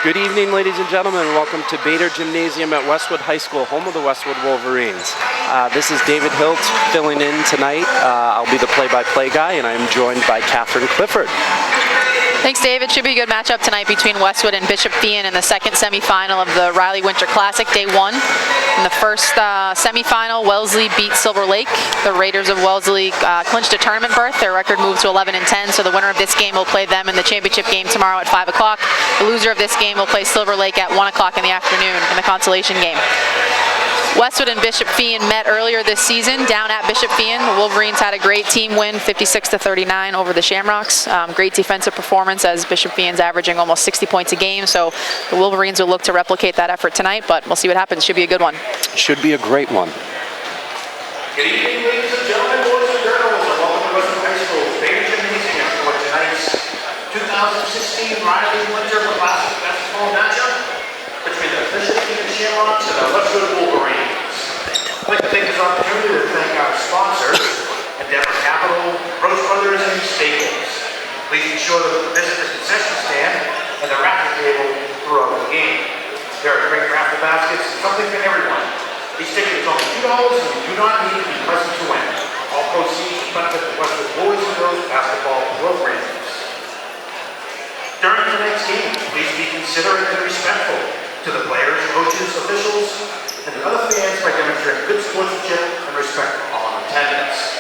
Good evening, ladies and gentlemen. Welcome to Bader Gymnasium at Westwood High School, home of the Westwood Wolverines. This is David Hilt filling in tonight. I'll be the play-by-play guy, and I'm joined by Catherine Clifford. Thanks, David. Should be a good matchup tonight between Westwood and Bishop Feehan in the second semifinal of the Riley Winter Classic, Day 1. In the first semifinal, Wellesley beat Silver Lake. The Raiders of Wellesley clinched a tournament berth. Their record moved to 11-10, so the winner of this game will play them in the championship game tomorrow at 5 o'clock. The loser of this game will play Silver Lake at 1 o'clock in the afternoon in the consolation game. Westwood and Bishop Feehan met earlier this season down at Bishop Feehan. The Wolverines had a great team win, 56-39 over the Shamrocks. Great defensive performance as Bishop Feehan's averaging almost 60 points a game. So the Wolverines will look to replicate that effort tonight, but we'll see what happens. Should be a good one. Should be a great one. Good evening, ladies and gentlemen, boys and girls, and welcome to Westwood High School's Bader Gymnasium for tonight's 2016 Riley Winter Classic basketball matchup between the Bishop Feehan Shamrocks and the Westwood Wolverines. I'd like to take this opportunity to thank our sponsors, Endeavor Capital, Roche Brothers, and Staples. Please be sure to visit the concession stand and the raffle table throughout the game. There are great raffle baskets, something for everyone. These tickets are only $2 and you do not need to be present to win. All proceeds benefit the Westwood Boys and Girls Basketball Programs. During tonight's game, please be considerate and respectful to the players, coaches, officials, and the other fans by demonstrating good sportsmanship and respect for all in attendance.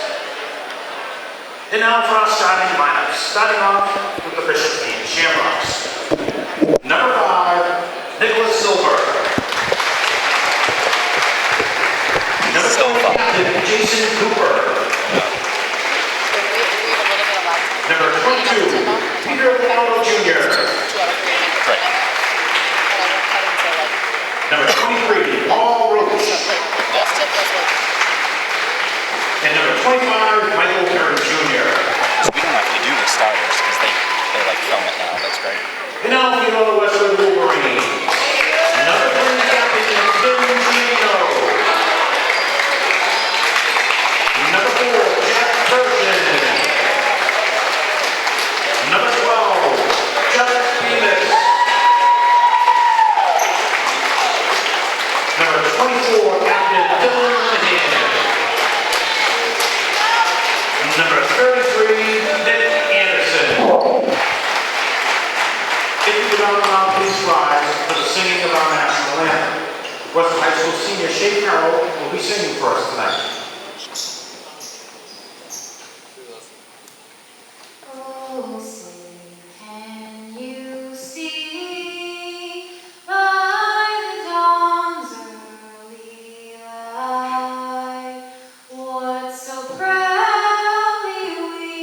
And now for our starting lineup. Starting off with the Bishop Feehan Shamrocks. Number 5, Nicholas Silver. Number 20, Captain Jason Cooper. Number 22, Peter Ronaldo Jr. Number 23, Paul Roach. And number 25, Michael Kern Jr. So we don't have to do the starters because they like film it now. That's great. And now you know the Westwood Wolverines. Number 3, Captain Tim Gino. Number 4, Jack Burton. Number 12, Justin Bemis. Number 24, Captain Dylan Linehan. Number 33, Nick Anderson. If you could all now please rise for the singing of our national anthem. Westwood High School senior Shay Farrell will be singing for us tonight. Oh, say, can you see by the dawn's early light what so proudly we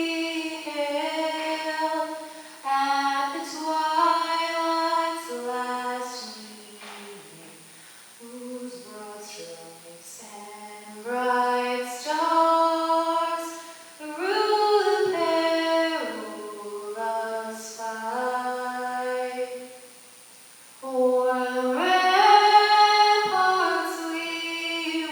hailed at the twilight's last evening, whose broad stripes and bright stars through the perilous fight o'er the ramparts we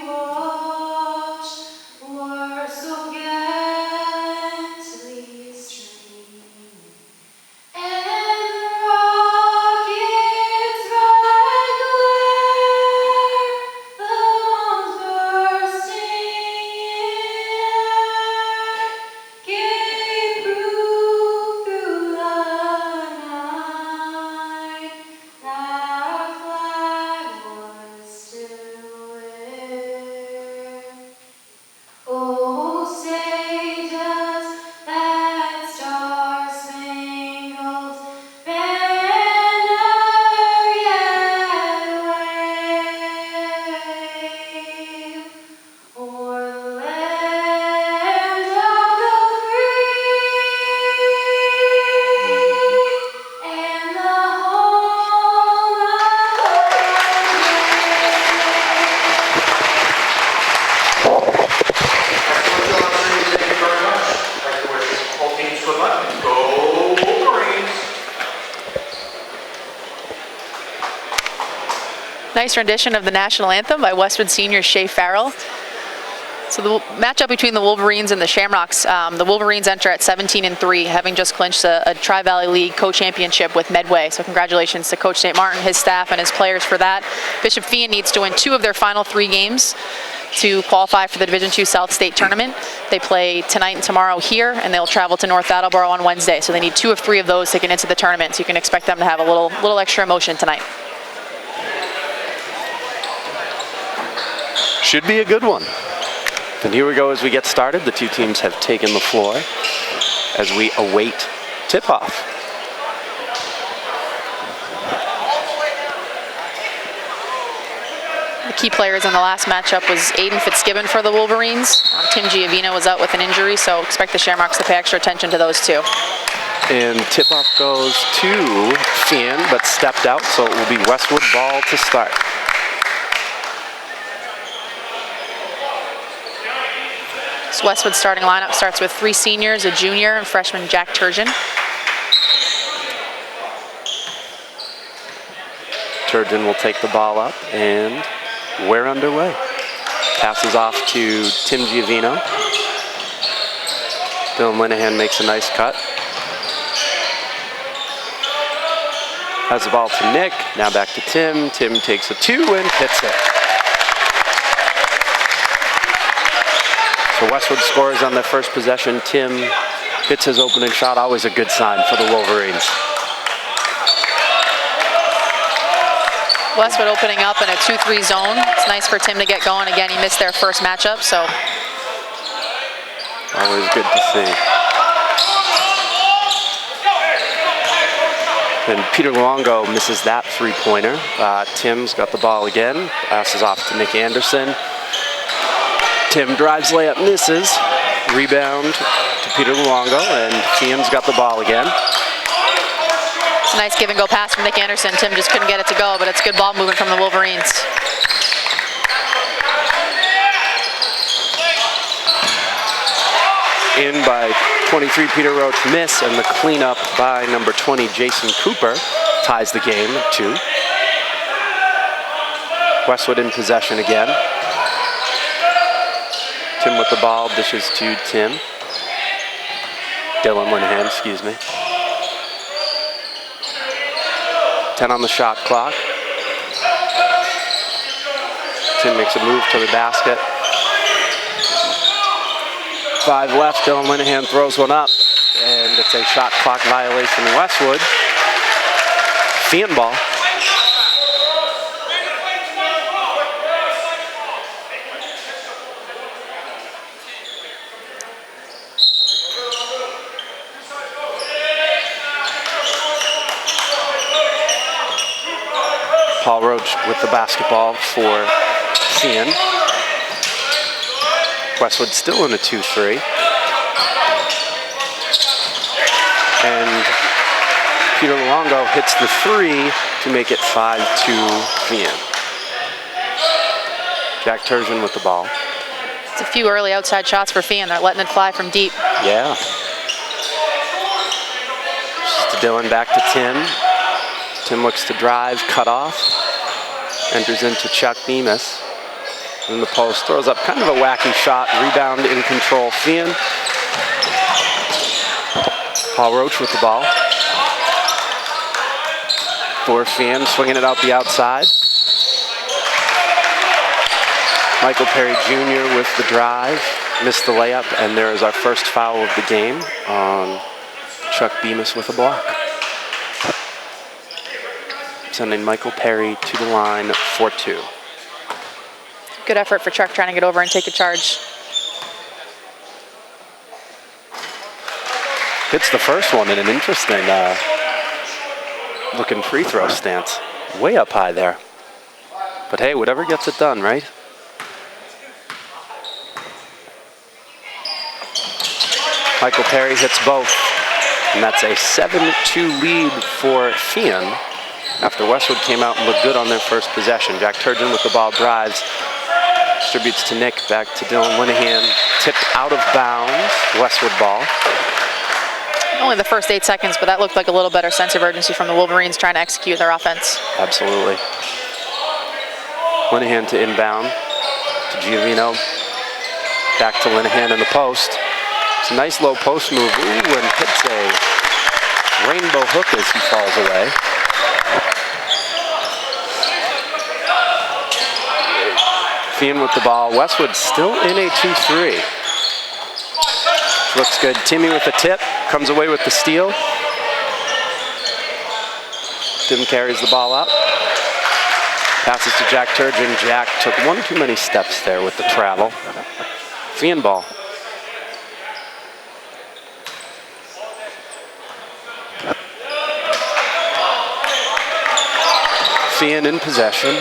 watched were so gallantly streaming, and the rocket's bright glare, the bombs bursting in air, gave proof through the night that our flag was still there. Oh, say does that star-spangled banner yet wave o'er the land of the free and the home of the Thank you very much. I'd like to wish all teams good luck and go Wolverines. Nice rendition of the national anthem by Westwood senior Shay Farrell. So the matchup between the Wolverines and the Shamrocks, the Wolverines enter at 17-3, having just clinched a Tri-Valley League co-championship with Medway. So congratulations to Coach St. Martin, his staff, and his players for that. Bishop Feehan needs to win 2 of their final 3 games to qualify for the Division II South State Tournament. They play tonight and tomorrow here, and they'll travel to North Attleboro on Wednesday. So they need 2 of 3 of those to get into the tournament. So you can expect them to have a little extra emotion tonight. Should be a good one. And here we go as we get started. The 2 teams have taken the floor as we await tip-off. The key players in the last matchup was Aiden Fitzgibbon for the Wolverines. Tim Giovino was out with an injury, so expect the Shamrocks to pay extra attention to those 2. And tip-off goes to Feehan, but stepped out, so it will be Westwood ball to start. This Westwood starting lineup starts with 3 seniors, a junior, and freshman Jack Turgeon. Turgeon will take the ball up, and we're underway. Passes off to Tim Giovino. Dylan Linehan makes a nice cut. Has the ball to Nick, now back to Tim. Tim takes a 2 and hits it. So Westwood scores on their first possession. Tim hits his opening shot, always a good sign for the Wolverines. Westwood opening up in a 2-3 zone. It's nice for Tim to get going. Again, he missed their first matchup, so. Always good to see. And Peter Luongo misses that 3-pointer. Tim's got the ball again. Passes off to Nick Anderson. Tim drives, layup, misses. Rebound to Peter Luongo, and Feehan's got the ball again. It's a nice give and go pass from Nick Anderson. Tim just couldn't get it to go, but it's good ball movement from the Wolverines. In by 23, Peter Roach miss, and the cleanup by number 20, Jason Cooper, ties the game at 2. Westwood in possession again. Tim with the ball, dishes to Tim. Dylan Linehan, excuse me. 10 on the shot clock. Tim makes a move to the basket. 5 left, Dylan Linehan throws one up, and it's a shot clock violation Westwood. Feehan ball. Paul Roach with the basketball for Feehan. Westwood still in a 2-3. And Peter Luongo hits the 3 to make it 5-2 Feehan. Jack Turgeon with the ball. It's a few early outside shots for Feehan. They're letting it fly from deep. Yeah. Just to Dylan, back to Tim. Tim looks to drive, cut off. Enters into Chuck Bemis. In the post, throws up kind of a wacky shot. Rebound in control, Feehan. Paul Roach with the ball. For Feehan, swinging it out the outside. Michael Perry Jr. with the drive. Missed the layup, and there is our first foul of the game on Chuck Bemis with a block. Sending Michael Perry to the line for 2. Good effort for Chuck trying to get over and take a charge. Hits the first one in an interesting looking free throw stance. Way up high there. But hey, whatever gets it done, right? Michael Perry hits both. And that's a 7-2 lead for Feehan after Westwood came out and looked good on their first possession. Jack Turgeon with the ball drives. Distributes to Nick, back to Dylan Linehan. Tipped out of bounds. Westwood ball. Only the first 8 seconds, but that looked like a little better sense of urgency from the Wolverines trying to execute their offense. Absolutely. Linehan to inbound to Giovino. Back to Linehan in the post. It's a nice low post move. Ooh, and hits a rainbow hook as he falls away. Feehan with the ball. Westwood still in a 2-3. Looks good. Timmy with the tip. Comes away with the steal. Tim carries the ball up. Passes to Jack Turgeon. Jack took one too many steps there with the travel. Feehan ball. Feehan in possession.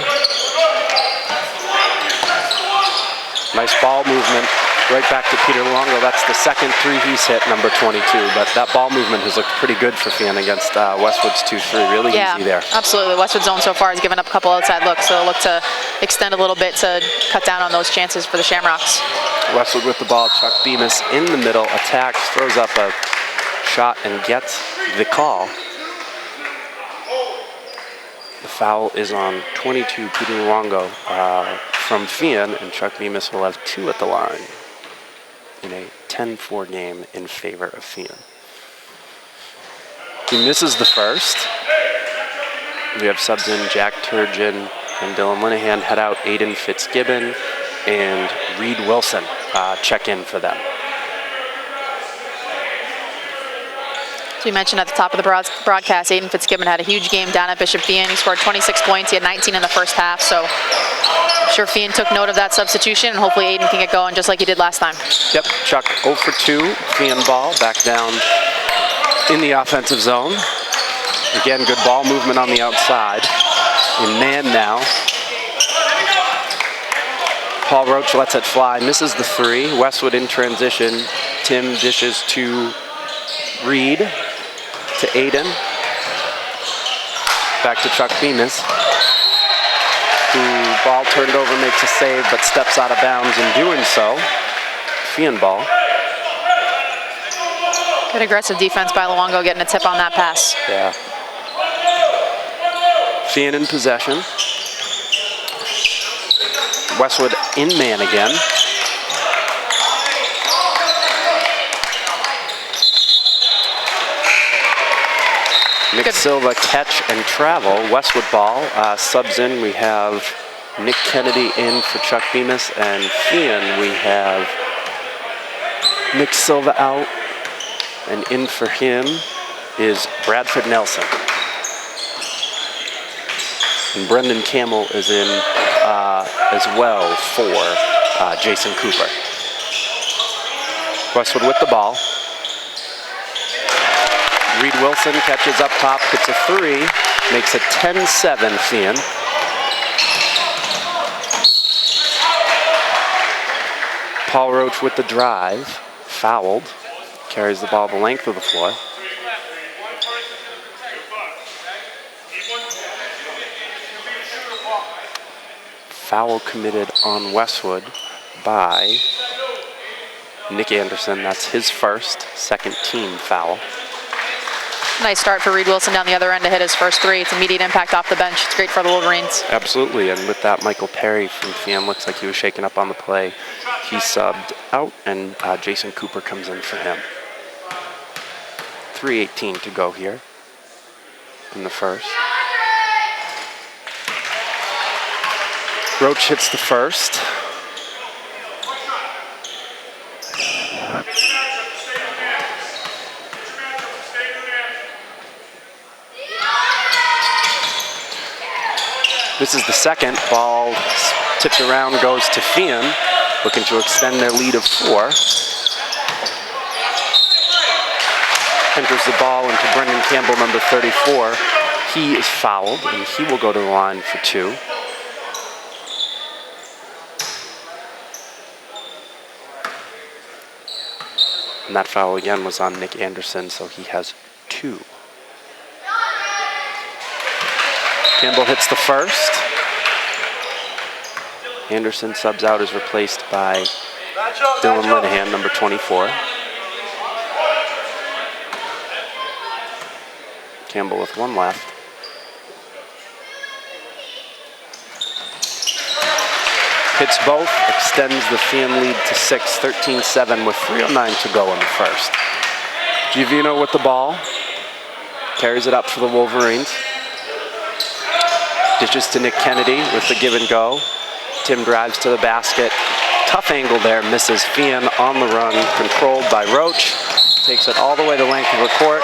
Nice ball movement. Right back to Peter Luongo. That's the second three he's hit, number 22. But that ball movement has looked pretty good for Feehan against Westwood's 2-3. Really easy there. Absolutely. Westwood zone so far has given up a couple outside looks, so they'll look to extend a little bit to cut down on those chances for the Shamrocks. Westwood with the ball. Chuck Bemis in the middle, attacks, throws up a shot and gets the call. The foul is on 22, Peter Luongo from Feehan, and Chuck Bemis will have 2 at the line in a 10-4 game in favor of Feehan. He misses the first. We have subs in Jack Turgeon and Dylan Linehan. Head out Aiden Fitzgibbon and Reed Wilson check in for them. As we mentioned at the top of the broadcast, Aiden Fitzgibbon had a huge game down at Bishop Feehan. He scored 26 points. He had 19 in the first half, so I'm sure Feehan took note of that substitution, and hopefully Aiden can get going just like he did last time. Yep, Chuck 0 for 2, Feehan ball back down in the offensive zone. Again, good ball movement on the outside. In man now. Paul Roach lets it fly, misses the 3. Westwood in transition. Tim dishes to Reed, to Aiden. Back to Chuck Bemis, who ball turned over, makes a save, but steps out of bounds in doing so. Feehan ball. Good aggressive defense by Luongo, getting a tip on that pass. Yeah. Feehan in possession. Westwood in man again. Nick Silva catch and travel. Westwood ball. Subs in, we have Nick Kennedy in for Chuck Bemis, and Feehan we have Nick Silva out, and in for him is Bradford Nelson. And Brendan Campbell is in as well for Jason Cooper. Westwood with the ball. Reed Wilson catches up top, hits a 3, makes it 10-7 Feehan. Paul Roach with the drive, fouled, carries the ball the length of the floor. Foul committed on Westwood by Nick Anderson. That's his first, second team foul. Nice start for Reed Wilson down the other end to hit his first 3. It's immediate impact off the bench. It's great for the Wolverines. Absolutely, and with that, Michael Perry from Feehan looks like he was shaken up on the play. He subbed out, and Jason Cooper comes in for him. 3:18 to go here in the first. Roach hits the first. This is the second. Ball tipped around, goes to Feehan, looking to extend their lead of 4. Enters the ball into Brendan Campbell, number 34. He is fouled, and he will go to the line for 2. And that foul again was on Nick Anderson, so he has 2. Campbell hits the first. Anderson subs out, is replaced by Dylan Linehan, number 24. Campbell with 1 left. Hits both, extends the Feehan lead to 6, 13-7 with 3:09 to go in the first. Giovino with the ball. Carries it up for the Wolverines. Dishes to Nick Kennedy with the give and go. Tim drives to the basket. Tough angle there, misses. Feehan on the run, controlled by Roach. Takes it all the way the length of the court.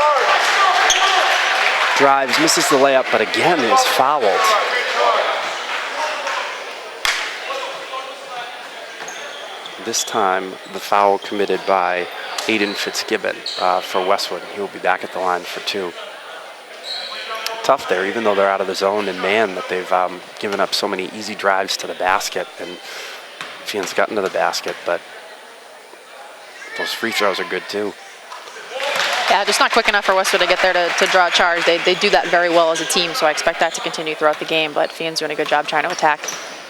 Drives, misses the layup, but again is fouled. This time, the foul committed by Aiden Fitzgibbon for Westwood. He will be back at the line for 2. Tough there, even though they're out of the zone and man, that they've given up so many easy drives to the basket, and Feehan's gotten to the basket, but those free throws are good too. Yeah, just not quick enough for Westwood to get there to draw a charge. They do that very well as a team, so I expect that to continue throughout the game, but Feehan's doing a good job trying to attack.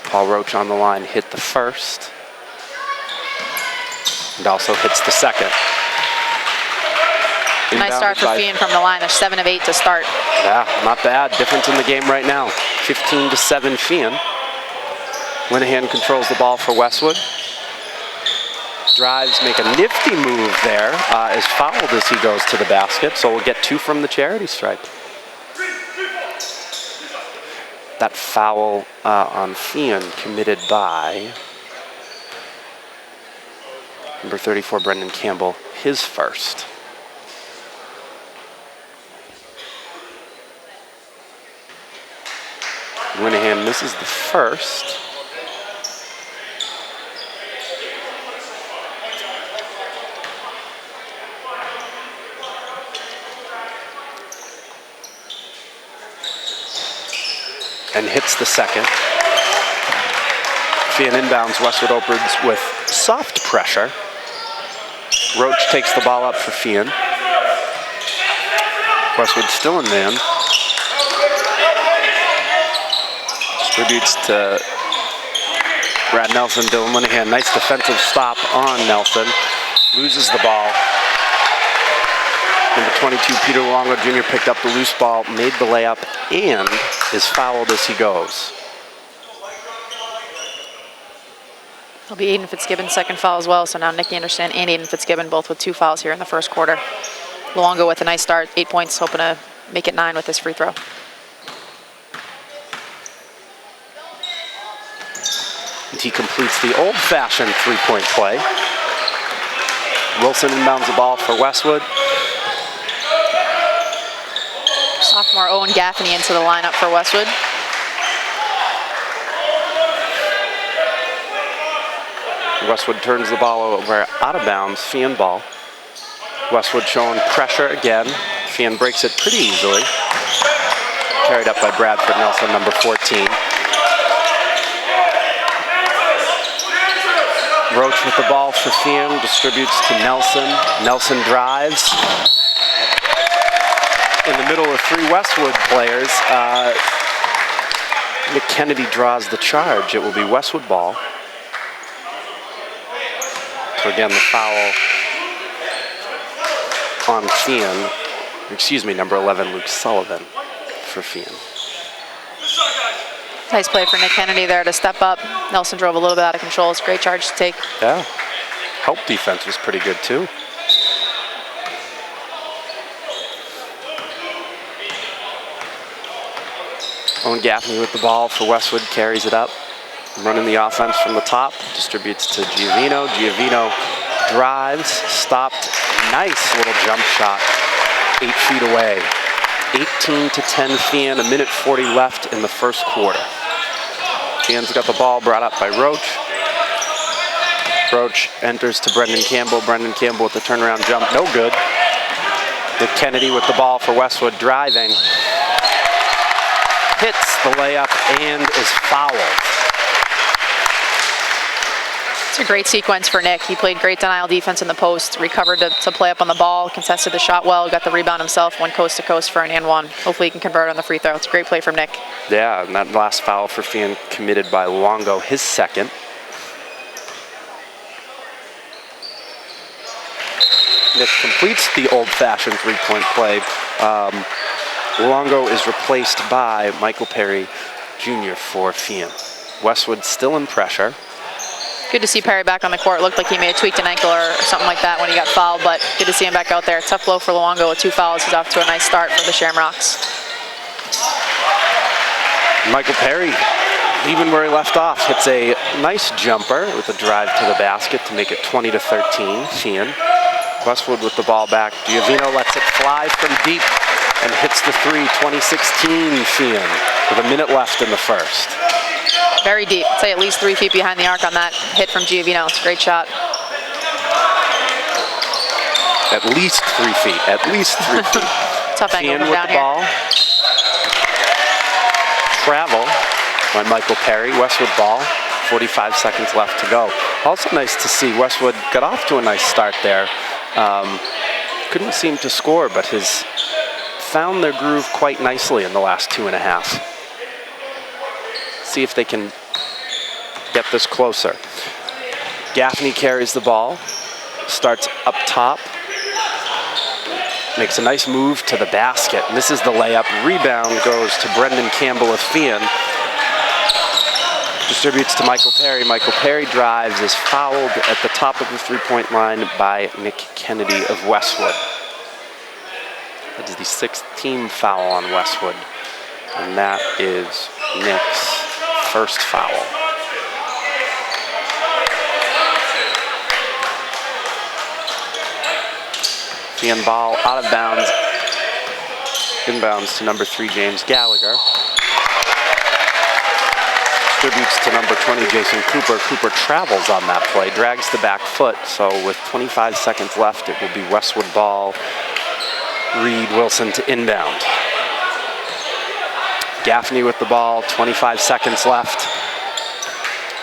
Paul Roach on the line hit the first, and also hits the second. Nice start for Feehan from the line. They're 7 of 8 to start. Yeah, not bad. Difference in the game right now. 15-7 Feehan. Linehan controls the ball for Westwood. Drives, make a nifty move there. Is fouled as he goes to the basket, so we'll get 2 from the charity stripe. That foul on Feehan committed by number 34, Brendan Campbell, his first. Linehan misses the first. And hits the second. Feehan inbounds. Westwood opens with soft pressure. Roach takes the ball up for Feehan. Westwood still in man. Distributes to Brad Nelson. Dylan Linehan, nice defensive stop on Nelson. Loses the ball. Number 22, Peter Longo Jr. picked up the loose ball, made the layup, and is fouled as he goes. It'll be Aiden Fitzgibbon's second foul as well, so now Nick Anderson and Aiden Fitzgibbon both with 2 fouls here in the first quarter. Luongo with a nice start, 8 points, hoping to make it 9 with his free throw. And he completes the old-fashioned three-point play. Wilson inbounds the ball for Westwood. Sophomore Owen Gaffney into the lineup for Westwood. Westwood turns the ball over out of bounds, Feehan ball. Westwood showing pressure again. Feehan breaks it pretty easily. Carried up by Bradford Nelson, number 14. Roach with the ball for Feehan, distributes to Nelson. Nelson drives. In the middle of 3 Westwood players, Nick Kennedy draws the charge. It will be Westwood ball. So again, the foul on Feehan. Excuse me, number 11, Luke Sullivan for Feehan. Nice play for Nick Kennedy there to step up. Nelson drove a little bit out of control. It's a great charge to take. Yeah. Help defense was pretty good too. Owen Gaffney with the ball for Westwood, carries it up. Running the offense from the top, distributes to Giovino. Giovino drives, stopped. Nice little jump shot, 8 feet away. 18-10 Feehan, 1:40 left in the first quarter. Feehan's got the ball brought up by Roach. Roach enters to Brendan Campbell. Brendan Campbell with the turnaround jump, no good. Nick Kennedy with the ball for Westwood, driving. Hits the layup and is fouled. It's a great sequence for Nick. He played great denial defense in the post, recovered to play up on the ball, contested the shot well, got the rebound himself, went coast to coast for an and one. Hopefully he can convert on the free throw. It's a great play from Nick. Yeah, and that last foul for Feehan committed by Luongo, his second. Nick completes the old-fashioned three-point play. Luongo is replaced by Michael Perry Jr. for Feehan. Westwood still in pressure. Good to see Perry back on the court. Looked like he may have tweaked an ankle or something like that when he got fouled, but good to see him back out there. Tough blow for Luongo with 2 fouls. He's off to a nice start for the Shamrocks. Michael Perry, even where he left off, hits a nice jumper with a drive to the basket to make it 20-13. Feehan. Westwood with the ball back. Giovino lets it fly from deep and hits the 3. 2016 Feehan with a minute left in the first. Very deep. I'd say at least 3 feet behind the arc on that hit from Giovino. It's a great shot. At least 3 feet. At least 3 feet. Tough angle Feehan from with down the here. ball. Travel by Michael Perry. Westwood ball. 45 seconds left to go. Also nice to see Westwood got off to a nice start there. Couldn't seem to score, but has found their groove quite nicely in the last 2.5. See if they can get this closer. Gaffney carries the ball, starts up top, makes a nice move to the basket, misses the layup. Rebound goes to Brendan Campbell of Feehan. Distributes to Michael Perry. Michael Perry drives, is fouled at the top of the 3-point line by Nick Kennedy of Westwood. That is the 6th team foul on Westwood, and that is Nick's first foul. Feehan ball out of bounds. Inbounds to number 3, James Gallagher. Distributes to number 20, Jason Cooper. Cooper travels on that play, drags the back foot, so with 25 seconds left, it will be Westwood ball. Reed Wilson to inbound. Gaffney with the ball, 25 seconds left.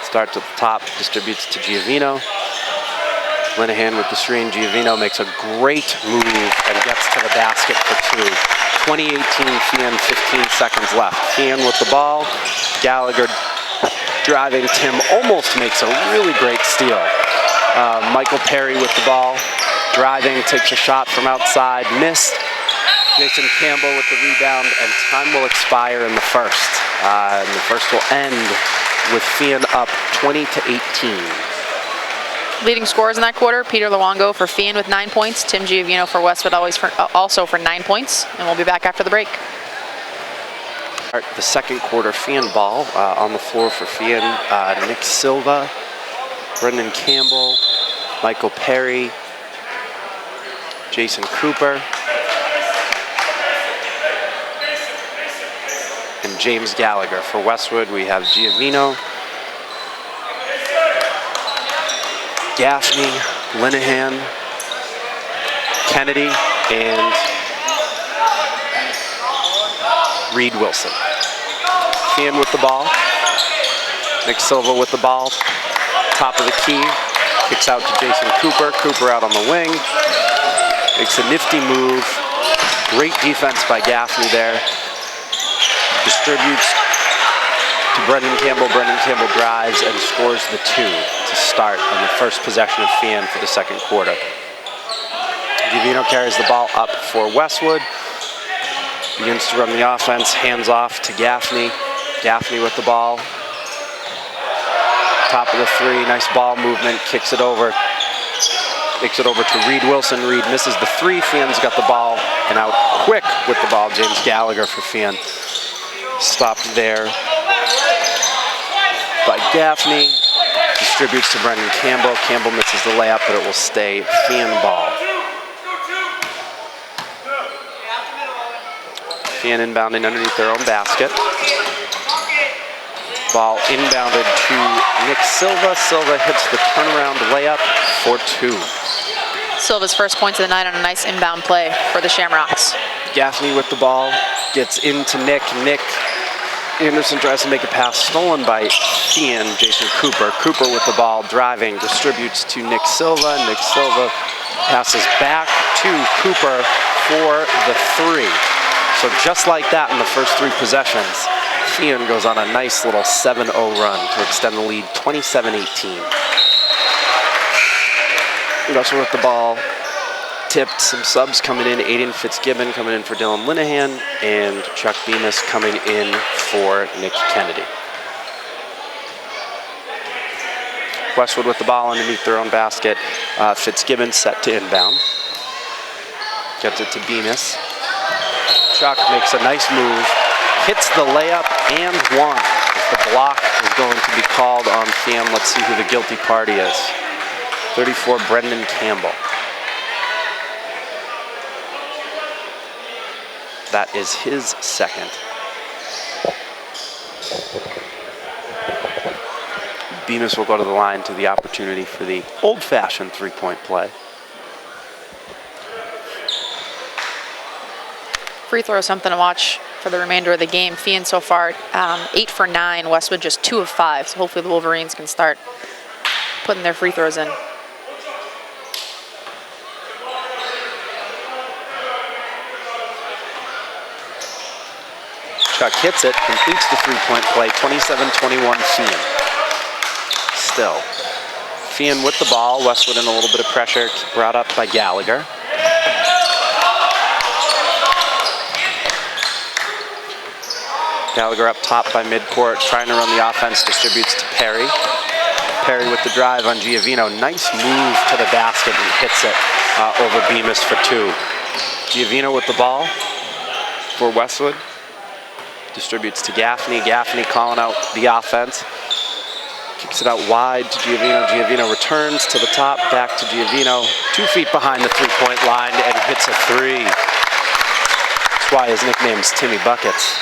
Starts at the top, distributes to Giovino. Linehan with the screen. Giovino makes a great move and gets to the basket for 2. 2018 Feehan, 15 seconds left. Feehan with the ball. Gallagher driving. Tim almost makes a really great steal. Michael Perry with the ball. Driving, takes a shot from outside, missed. Jason Campbell with the rebound, and time will expire in the first. And the first will end with Feehan up 20-18. Leading scorers in that quarter, Peter Luongo for Feehan with 9 points. Tim Giovino for Westwood also for 9 points. And we'll be back after the break. The second quarter, Feehan ball on the floor for Feehan. Nick Silva, Brendan Campbell, Michael Perry, Jason Cooper, and James Gallagher. For Westwood, we have Giovino, Gaffney, Linehan, Kennedy, and Reed Wilson. Feehan with the ball. Nick Silva with the ball. Top of the key. Kicks out to Jason Cooper. Cooper out on the wing. Makes a nifty move. Great defense by Gaffney there. Distributes to Brendan Campbell. Brendan Campbell drives and scores the 2 to start on the first possession of Feehan for the second quarter. Giovino carries the ball up for Westwood. Begins to run the offense. Hands off to Gaffney. Gaffney with the ball. Top of the 3. Nice ball movement. Kicks it over. Kicks it over to Reed Wilson. Reed misses the 3. Feehan's got the ball and out quick with the ball. James Gallagher for Feehan. Stopped there by Gaffney. Distributes to Brendan Campbell. Campbell misses the layup, but it will stay Feehan ball. Feehan inbounding underneath their own basket. Ball inbounded to Nick Silva. Silva hits the turnaround layup for 2. Silva's first points of the night on a nice inbound play for the Shamrocks. Gaffney with the ball, gets into Nick. Nick Anderson tries to make a pass, stolen by Feehan, Jason Cooper. Cooper with the ball, driving, distributes to Nick Silva. Nick Silva passes back to Cooper for the 3. So just like that in the first 3 possessions, Feehan goes on a nice little 7-0 run to extend the lead 27-18. Russell with the ball, tipped, some subs coming in. Aiden Fitzgibbon coming in for Dylan Linehan, and Chuck Bemis coming in for Nick Kennedy. Westwood with the ball underneath their own basket. Fitzgibbon set to inbound. Gets it to Bemis. Chuck makes a nice move, hits the layup and one. The block is going to be called on Feehan. Let's see who the guilty party is. 34, Brendan Campbell. That is his second. Bemis will go to the line to the opportunity for the old-fashioned three-point play. Free throw is something to watch for the remainder of the game. Feehan so far 8 for 9. Westwood just 2 of 5. So hopefully the Wolverines can start putting their free throws in. Chuck hits it, completes the three-point play, 27-21 Feehan. Still, Feehan with the ball, Westwood in a little bit of pressure, brought up by Gallagher. Gallagher up top by midcourt, trying to run the offense, distributes to Perry. Perry with the drive on Giovino, nice move to the basket and hits it over Bemis for 2. Giovino with the ball for Westwood. Distributes to Gaffney. Gaffney calling out the offense. Kicks it out wide to Giovino. Giovino returns to the top, back to Giovino. 2 feet behind the three-point line and hits a 3. That's why his nickname's Timmy Buckets.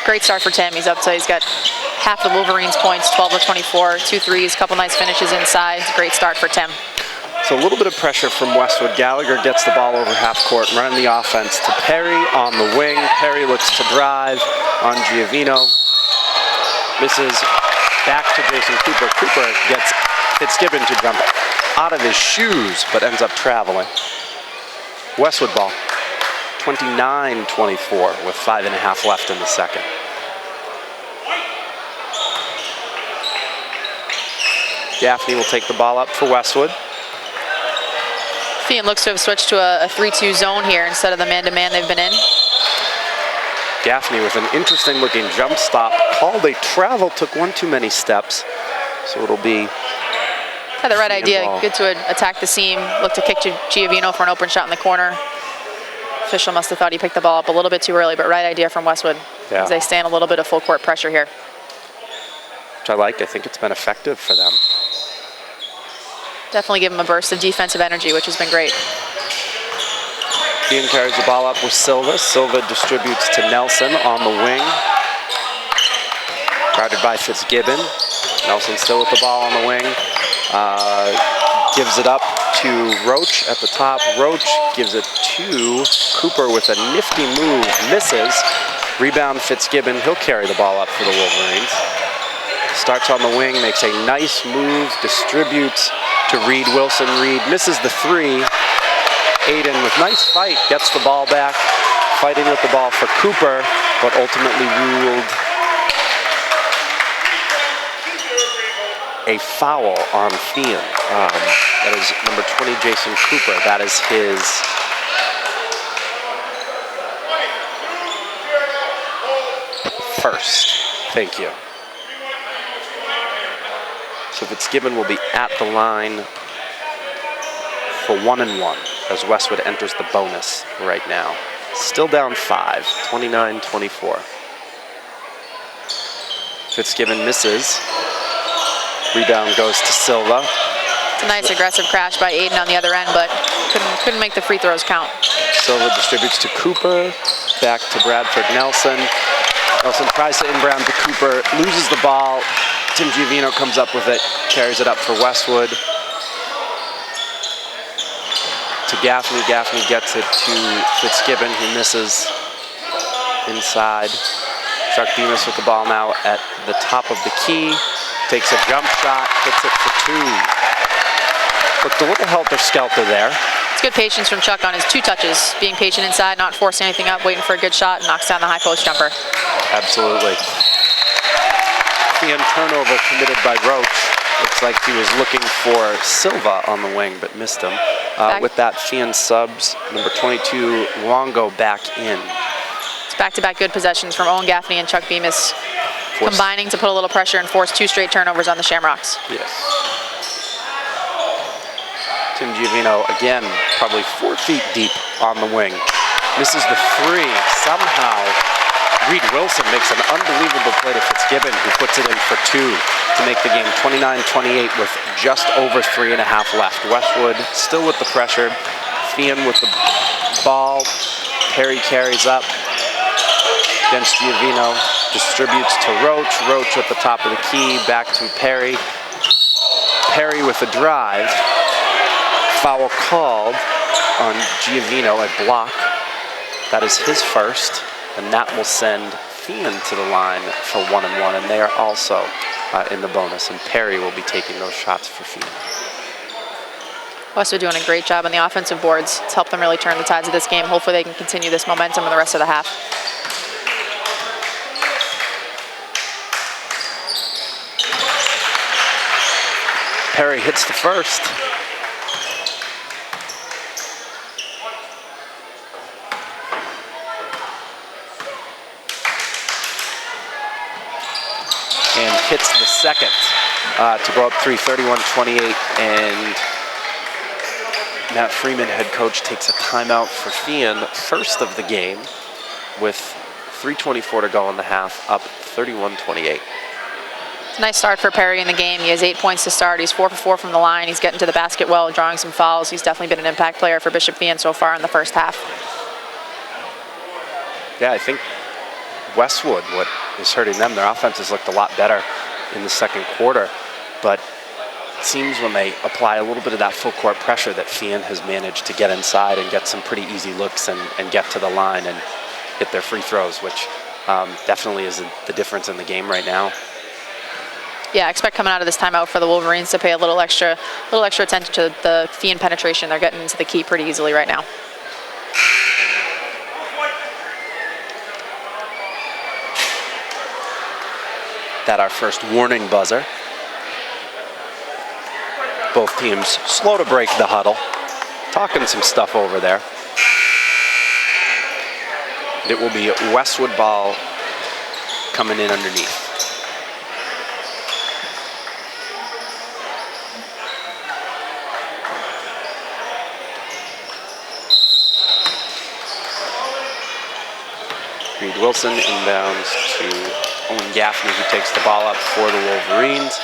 Great start for Tim. He's up to, he's got half the Wolverines' points, 12 of 24, 2 threes, couple nice finishes inside. It's a great start for Tim. So a little bit of pressure from Westwood. Gallagher gets the ball over half court, running the offense to Perry on the wing. Perry looks to drive on Giovino. Misses back to Jason Cooper. Cooper gets Fitzgibbon to jump out of his shoes, but ends up traveling. Westwood ball, 29-24 with 5.5 left in the second. Gaffney will take the ball up for Westwood. Feehan looks to have switched to a 3-2 zone here instead of the man-to-man they've been in. Gaffney with an interesting looking jump stop. Called a travel, took one too many steps. So it'll be... Had the right idea, ball. good to attack the seam, look to kick to Giovino for an open shot in the corner. Official must have thought he picked the ball up a little bit too early, but right idea from Westwood. Yeah. As they stand a little bit of full court pressure here. Which I like. I think it's been effective for them. Definitely give him a burst of defensive energy, which has been great. Feehan carries the ball up with Silva. Silva distributes to Nelson on the wing. Guarded by Fitzgibbon. Nelson still with the ball on the wing. Gives it up to Roach at the top. Roach gives it to Cooper with a nifty move. Misses. Rebound Fitzgibbon. He'll carry the ball up for the Wolverines. Starts on the wing, makes a nice move, distributes to Reed Wilson. Reed misses the 3. Aiden with nice fight gets the ball back, fighting with the ball for Cooper, but ultimately ruled a foul on Feehan. That is number 20, Jason Cooper. That is his first. Thank you. So Fitzgibbon will be at the line for 1-1 as Westwood enters the bonus right now. Still down 5, 29-24. Fitzgibbon misses. Rebound goes to Silva. It's a nice aggressive crash by Aiden on the other end, but couldn't make the free throws count. Silva distributes to Cooper. Back to Bradford Nelson. Nelson tries to inbound to Cooper, loses the ball. Tim Giovino comes up with it, carries it up for Westwood. To Gaffney. Gaffney gets it to Fitzgibbon, who misses inside. Chuck Bemis with the ball now at the top of the key. Takes a jump shot, hits it for 2. Looked a little helter-skelter there. It's good patience from Chuck on his 2 touches, being patient inside, not forcing anything up, waiting for a good shot, and knocks down the high post jumper. Absolutely. Feehan turnover committed by Roach. Looks like he was looking for Silva on the wing, but missed him. With that, Feehan subs number 22, Longo, back in. It's back-to-back good possessions from Owen Gaffney and Chuck Bemis. combining to put a little pressure and force 2 straight turnovers on the Shamrocks. Yes. Tim Giovino, again, probably 4 feet deep on the wing. Misses the 3. Somehow, Reed Wilson makes an unbelievable play to Fitzgibbon, who puts it in for 2 to make the game 29-28 with just over 3.5 left. Westwood still with the pressure. Feehan with the ball. Perry carries up against Giovino. Distributes to Roach. Roach at the top of the key. Back to Perry. Perry with a drive. Foul called on Giovino, a block. That is his first, and that will send Feehan to the line for 1-1, and they are also in the bonus, and Perry will be taking those shots for Feehan. Westwood doing a great job on the offensive boards. It's helped them really turn the tides of this game. Hopefully they can continue this momentum in the rest of the half. Perry hits the first. And hits the second to go up 3, 31-28. And Matt Freeman, head coach, takes a timeout for Feehan, first of the game, with 3:24 to go in the half, up 31-28. Nice start for Perry in the game. He has 8 points to start. He's 4 for 4 from the line. He's getting to the basket well, drawing some fouls. He's definitely been an impact player for Bishop Feehan so far in the first half. Yeah, I think Westwood, what is hurting them, their offense has looked a lot better in the second quarter, but it seems when they apply a little bit of that full court pressure that Feehan has managed to get inside and get some pretty easy looks and get to the line and hit their free throws, which definitely is the difference in the game right now. Yeah, I expect coming out of this timeout for the Wolverines to pay a little extra attention to the Feehan penetration. They're getting into the key pretty easily right now. That our first warning buzzer. Both teams slow to break the huddle, talking some stuff over there. It will be Westwood ball coming in underneath. Reed Wilson inbounds to Owen Gaffney, who takes the ball up for the Wolverines.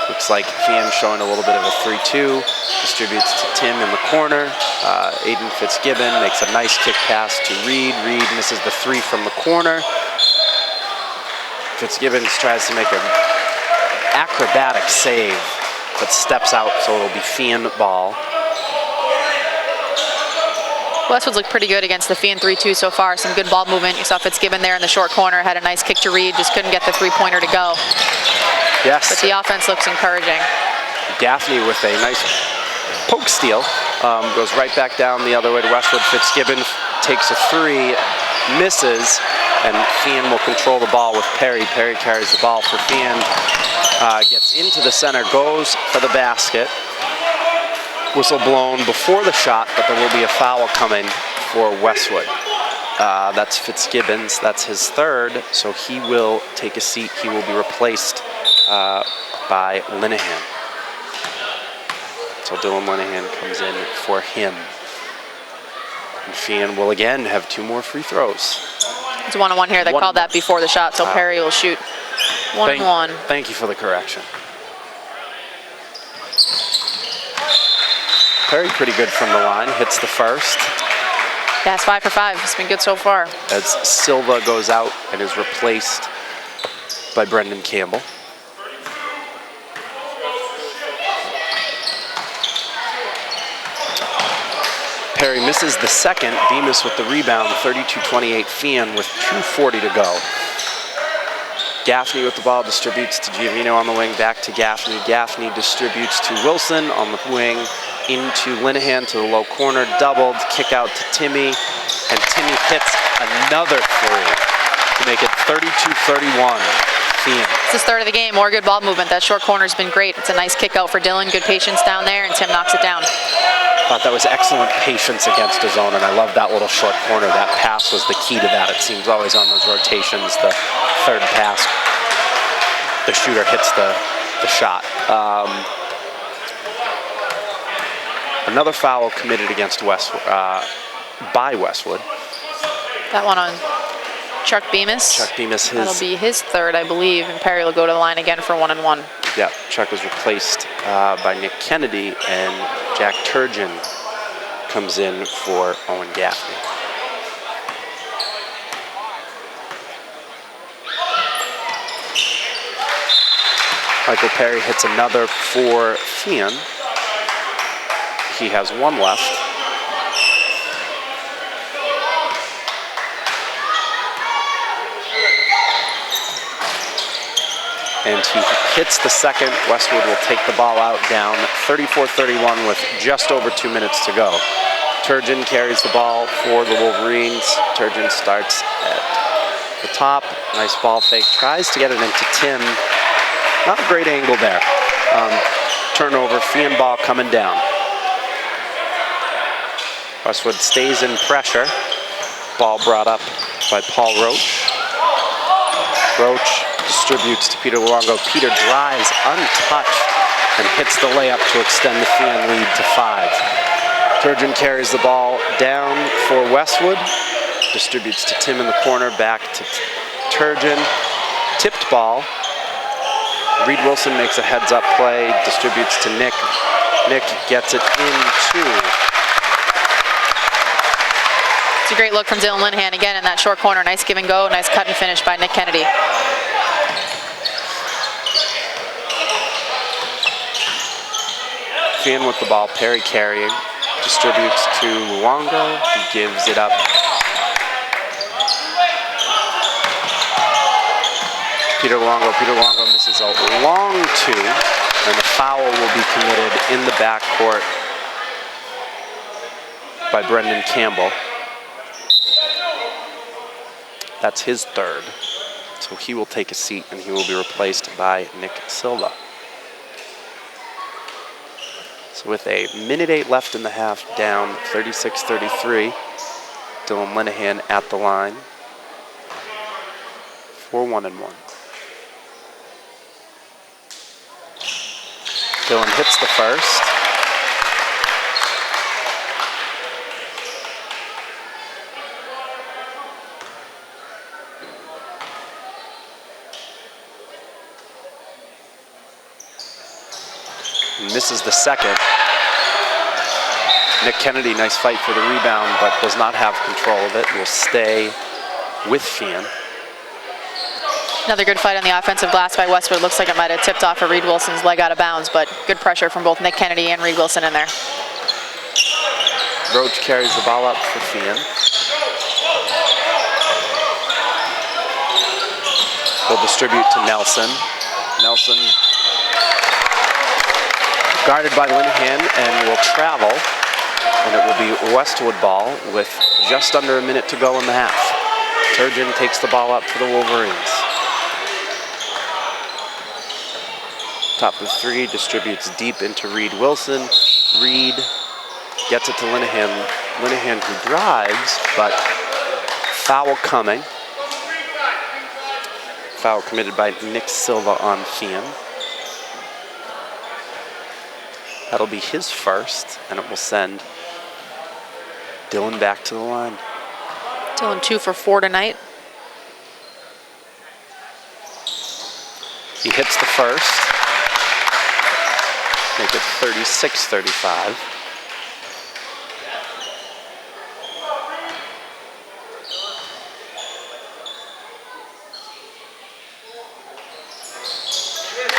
Looks like Feehan showing a little bit of a 3-2. Distributes to Tim in the corner. Aiden Fitzgibbon makes a nice kick pass to Reed. Reed misses the 3 from the corner. Fitzgibbon tries to make an acrobatic save, but steps out, so it'll be Feehan ball. Westwood's looked pretty good against the Feehan 3-2 so far. Some good ball movement. You saw Fitzgibbon there in the short corner. Had a nice kick to Reed. Just couldn't get the 3-pointer to go. Yes. But the offense looks encouraging. Gaffney with a nice poke steal. Goes right back down the other way to Westwood. Fitzgibbon takes a 3, misses, and Feehan will control the ball with Perry. Perry carries the ball for Feehan. Gets into the center, goes for the basket. Whistle blown before the shot, but there will be a foul coming for Westwood. That's Fitzgibbon's. That's his third, so he will take a seat. He will be replaced by Linehan. So Dylan Linehan comes in for him. And Feehan will again have 2 more free throws. It's 1-on-1 here. They called that before the shot, so Perry will shoot 1-on-1. Thank you for the correction. Perry pretty good from the line, hits the first. Yeah, it's 5 for 5. It's been good so far. As Silva goes out and is replaced by Brendan Campbell. Perry misses the second. Bemis with the rebound, 32-28 Feehan with 2:40 to go. Gaffney with the ball, distributes to Giovino on the wing, back to Gaffney. Gaffney distributes to Wilson on the wing, into Linehan to the low corner, doubled, kick out to Timmy, and Timmy hits another 3 to make it 32-31 Feehan. It's his third of the game. More good ball movement. That short corner's been great. It's a nice kick out for Dylan. Good patience down there, and Tim knocks it down. Thought that was excellent patience against his own, and I love that little short corner. That pass was the key to that. It seems always on those rotations, the third pass the shooter hits the shot. Another foul committed against Westwood, by Westwood. That one on Chuck Bemis. Chuck Bemis, That'll be his third, I believe, and Perry will go to the line again for 1-and-1. Yeah, Chuck was replaced by Nick Kennedy, and Jack Turgeon comes in for Owen Gaffney. Michael Perry hits another for Feehan. He has one left. And he hits the second. Westwood will take the ball out down 34-31 with just over 2 minutes to go. Turgeon carries the ball for the Wolverines. Turgeon starts at the top. Nice ball fake. Tries to get it into Tim. Not a great angle there. Turnover. Feehan ball coming down. Westwood stays in pressure. Ball brought up by Paul Roach. Roach distributes to Peter Luongo. Peter drives untouched and hits the layup to extend the Feehan lead to 5. Turgeon carries the ball down for Westwood. Distributes to Tim in the corner, back to Turgeon. Tipped ball. Reed Wilson makes a heads-up play, distributes to Nick. Nick gets it into. It's a great look from Dylan Linehan again in that short corner. Nice give and go, nice cut and finish by Nick Kennedy. Feehan with the ball, Perry carrying, distributes to Luongo, he gives it up. Peter Luongo misses a long two, and the foul will be committed in the backcourt by Brendan Campbell. That's his third, so he will take a seat and he will be replaced by Nick Silva. So with a minute 8 left in the half, down 36-33, Dylan Linehan at the line for 1-and-1. Dylan hits the first. Misses the second. Nick Kennedy, nice fight for the rebound, but does not have control of it. Will stay with Feehan. Another good fight on the offensive glass by Westwood. Looks like it might have tipped off of Reed Wilson's leg out of bounds, but good pressure from both Nick Kennedy and Reed Wilson in there. Roach carries the ball up for Feehan. He'll distribute to Nelson. Nelson guarded by Linehan and will travel, and it will be Westwood ball with just under a minute to go in the half. Turgeon takes the ball up for the Wolverines. Top of three, distributes deep into Reed Wilson. Reed gets it to Linehan. Linehan who drives, but foul coming. Foul committed by Nick Silva on Feehan. That'll be his first, and it will send Dylan back to the line. Dylan 2 for 4 tonight. He hits the first. Make it 36-35.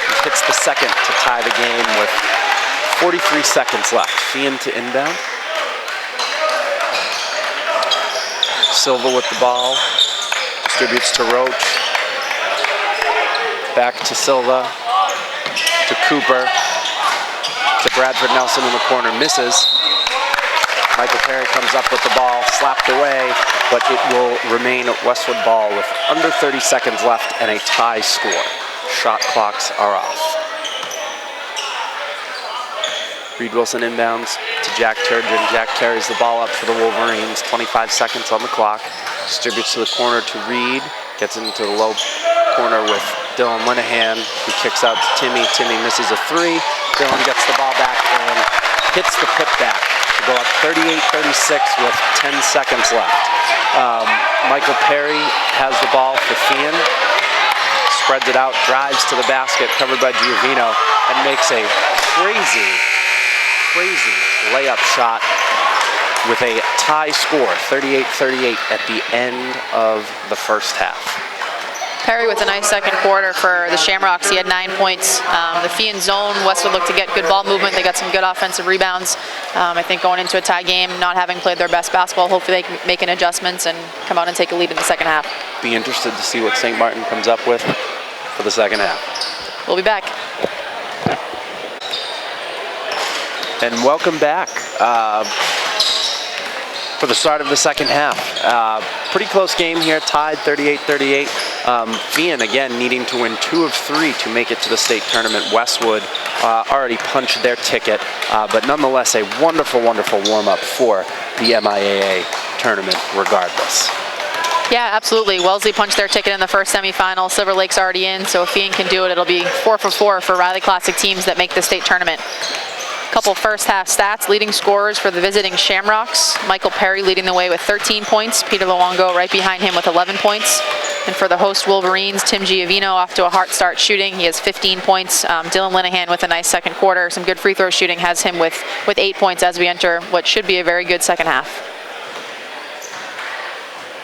He hits the second to tie the game with 43 seconds left. Feehan to inbound. Silva with the ball. Distributes to Roach. Back to Silva. To Cooper. To Bradford Nelson in the corner. Misses. Michael Perry comes up with the ball. Slapped away. But it will remain Westwood ball with under 30 seconds left and a tie score. Shot clocks are off. Reed Wilson inbounds to Jack Turgeon. Jack carries the ball up for the Wolverines. 25 seconds on the clock. Distributes to the corner to Reed. Gets into the low corner with Dylan Linehan, who kicks out to Timmy. Timmy misses a three. Dylan gets the ball back and hits the putback to go up 38-36 with 10 seconds left. Michael Perry has the ball for Feehan. Spreads it out, drives to the basket, covered by Giovino, and makes a crazy layup shot with a tie score, 38-38 at the end of the first half. Perry with a nice second quarter for the Shamrocks. He had 9 points. The Feehan zone, Westwood looked to get good ball movement. They got some good offensive rebounds. I think going into a tie game, not having played their best basketball, hopefully they can make an adjustments and come out and take a lead in the second half. Be interested to see what St. Martin comes up with for the second half. We'll be back. And welcome back for the start of the second half. Pretty close game here, tied 38-38. Feehan again needing to win 2 of 3 to make it to the state tournament. Westwood already punched their ticket, but nonetheless a wonderful warm-up for the MIAA tournament regardless. Yeah, absolutely. Wellesley punched their ticket in the first semifinal. Silver Lake's already in, so if Feehan can do it, it'll be 4 for 4 for Riley Classic teams that make the state tournament. Couple first half stats. Leading scorers for the visiting Shamrocks. Michael Perry leading the way with 13 points. Peter Luongo right behind him with 11 points. And for the host Wolverines, Tim Giovino off to a hot start shooting. He has 15 points. Dylan Linehan with a nice second quarter. Some good free throw shooting has him with 8 points as we enter what should be a very good second half.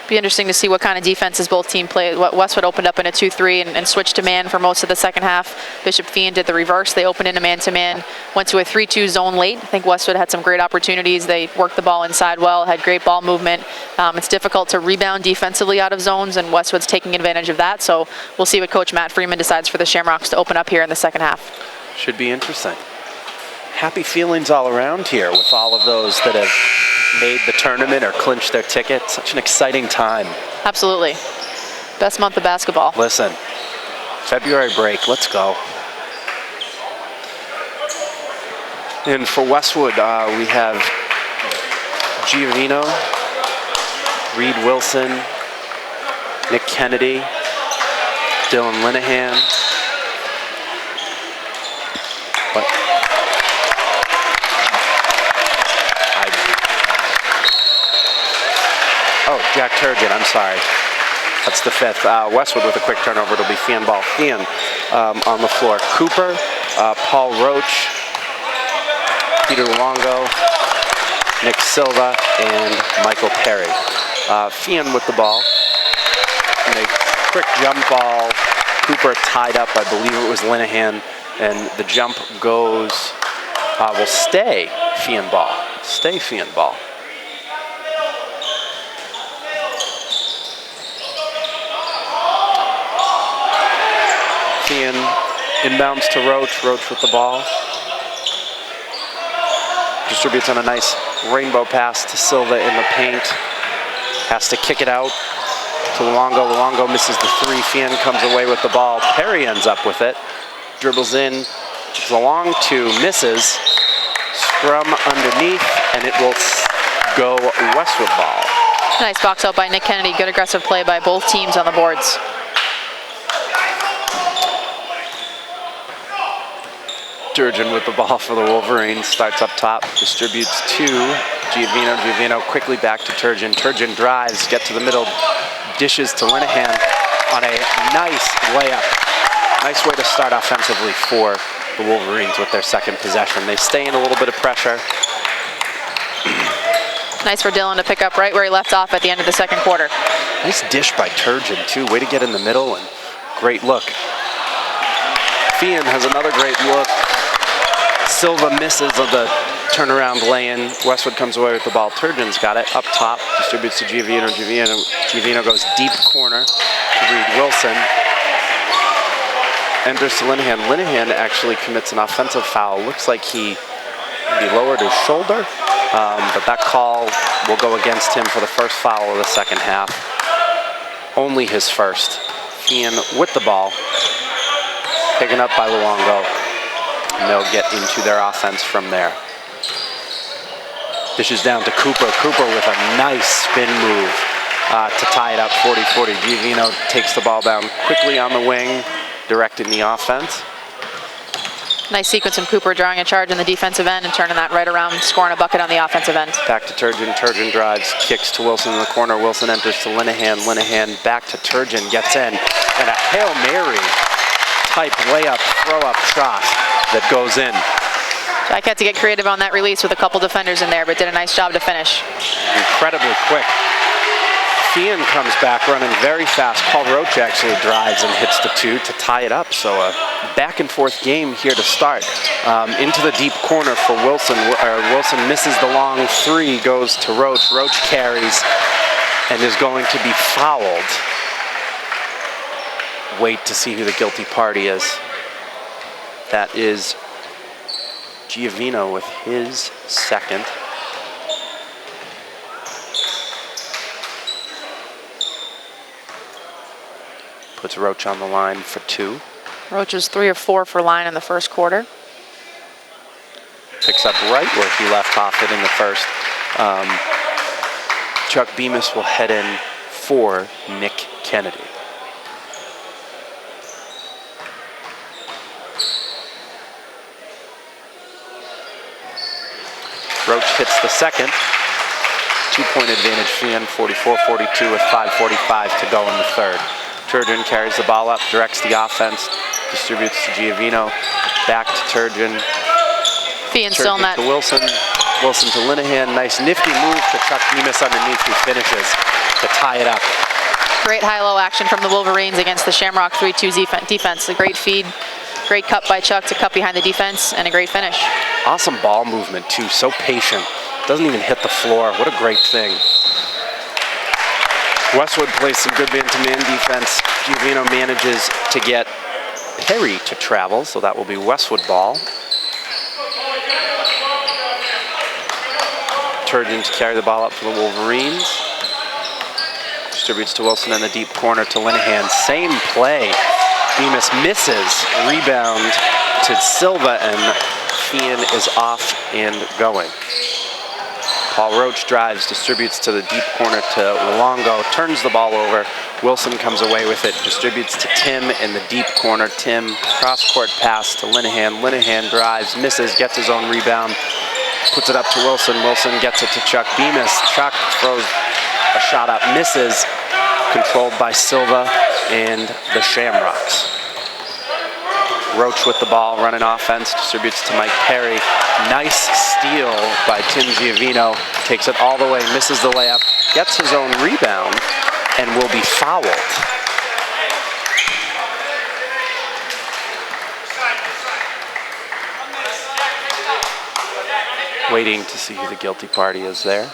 Be interesting to see what kind of defenses both teams play. Westwood opened up in a 2-3 and switched to man for most of the second half. Bishop Feehan did the reverse. They opened in a man-to-man, went to a 3-2 zone late. I think Westwood had some great opportunities. They worked the ball inside well, had great ball movement. It's difficult to rebound defensively out of zones, and Westwood's taking advantage of that. So we'll see what Coach Matt Freeman decides for the Shamrocks to open up here in the second half. Should be interesting. Happy feelings all around here with all of those that have made the tournament or clinched their ticket. Such an exciting time. Absolutely. Best month of basketball. Listen, February break, let's go. And for Westwood, we have Giovino, Reed Wilson, Nick Kennedy, Dylan Linehan. Jack Turgeon, I'm sorry. That's the 5th. Westwood with a quick turnover. It'll be Feehan ball. Feehan on the floor. Cooper, Paul Roach, Peter Luongo, Nick Silva, and Michael Perry. Feehan with the ball. And a quick jump ball. Cooper tied up. I believe it was Linehan. And the jump goes, will stay Feehan ball. Stay Feehan ball. Feehan inbounds to Roach. Roach with the ball. Distributes on a nice rainbow pass to Silva in the paint. Has to kick it out to Luongo. Luongo misses the 3. Feehan comes away with the ball. Perry ends up with it. Dribbles in. It's a long 2. Misses. Scrum underneath. And it will go Westwood ball. Nice box out by Nick Kennedy. Good aggressive play by both teams on the boards. Turgeon with the ball for the Wolverines. Starts up top, distributes to Giovino. Giovino quickly back to Turgeon. Turgeon drives, get to the middle, dishes to Linehan on a nice layup. Nice way to start offensively for the Wolverines with their second possession. They stay in a little bit of pressure. Nice for Dylan to pick up right where he left off at the end of the second quarter. Nice dish by Turgeon too. Way to get in the middle and great look. Feehan has another great look. Silva misses of the turnaround lay-in. Westwood comes away with the ball. Turgeon's got it up top, distributes to Giovino. Giovino goes deep corner to Reed Wilson. Enters to Linehan. Linehan actually commits an offensive foul. Looks like he maybe lowered his shoulder, but that call will go against him for the first foul of the second half. Only his first. Feehan with the ball. Taken up by Luongo. And they'll get into their offense from there. Dishes down to Cooper. Cooper with a nice spin move to tie it up 40-40. Giovino takes the ball down quickly on the wing. directing the offense. Nice sequence from Cooper drawing a charge in the defensive end and turning that right around, scoring a bucket on the offensive end. Back to Turgeon. Turgeon drives, kicks to Wilson in the corner. Wilson enters to Linehan. Linehan back to Turgeon, gets in. And a Hail Mary type layup, throw-up shot that goes in. Jack had to get creative on that release with a couple defenders in there, but did a nice job to finish. Incredibly quick. Feehan comes back running very fast. Paul Roach actually drives and hits the two to tie it up. So a back and forth game here to start. Into the deep corner for Wilson. Wilson misses the long three, goes to Roach. Roach carries and is going to be fouled. Wait to see who the guilty party is. That is Giovino with his second. Puts Roach on the line for two. Roach was 3 of 4 for line in the first quarter. Picks up right where he left off it in the first. Chuck Bemis will head in for Nick Kennedy. Roach hits the second. 2-point advantage, Feehan 44-42 with 5:45 to go in the third. Turgeon carries the ball up, directs the offense, distributes to Giovino, back to Turgeon. Feehan still in that. To Wilson, Wilson to Linehan. Nice nifty move to Chuck Bemis underneath, who finishes to tie it up. Great high-low action from the Wolverines against the Shamrock 3-2 defense. A great feed, great cut by Chuck to cut behind the defense, and a great finish. Awesome ball movement too, so patient. Doesn't even hit the floor, what a great thing. Westwood plays some good man-to-man defense. Giovino manages to get Perry to travel, so that will be Westwood ball. Turgeon to carry the ball up for the Wolverines. Distributes to Wilson in the deep corner to Linehan. Same play. Bemis misses. Rebound to Silva, and Feehan is off and going. Paul Roach drives, distributes to the deep corner to Longo, turns the ball over. Wilson comes away with it, distributes to Tim in the deep corner. Tim, cross-court pass to Linehan. Linehan drives, misses, gets his own rebound, puts it up to Wilson. Wilson gets it to Chuck Bemis. Chuck throws a shot up, misses, controlled by Silva and the Shamrocks. Roach with the ball, running offense, distributes to Mike Perry. Nice steal by Tim Giovino. Takes it all the way, misses the layup, gets his own rebound, and will be fouled. Waiting to see who the guilty party is there.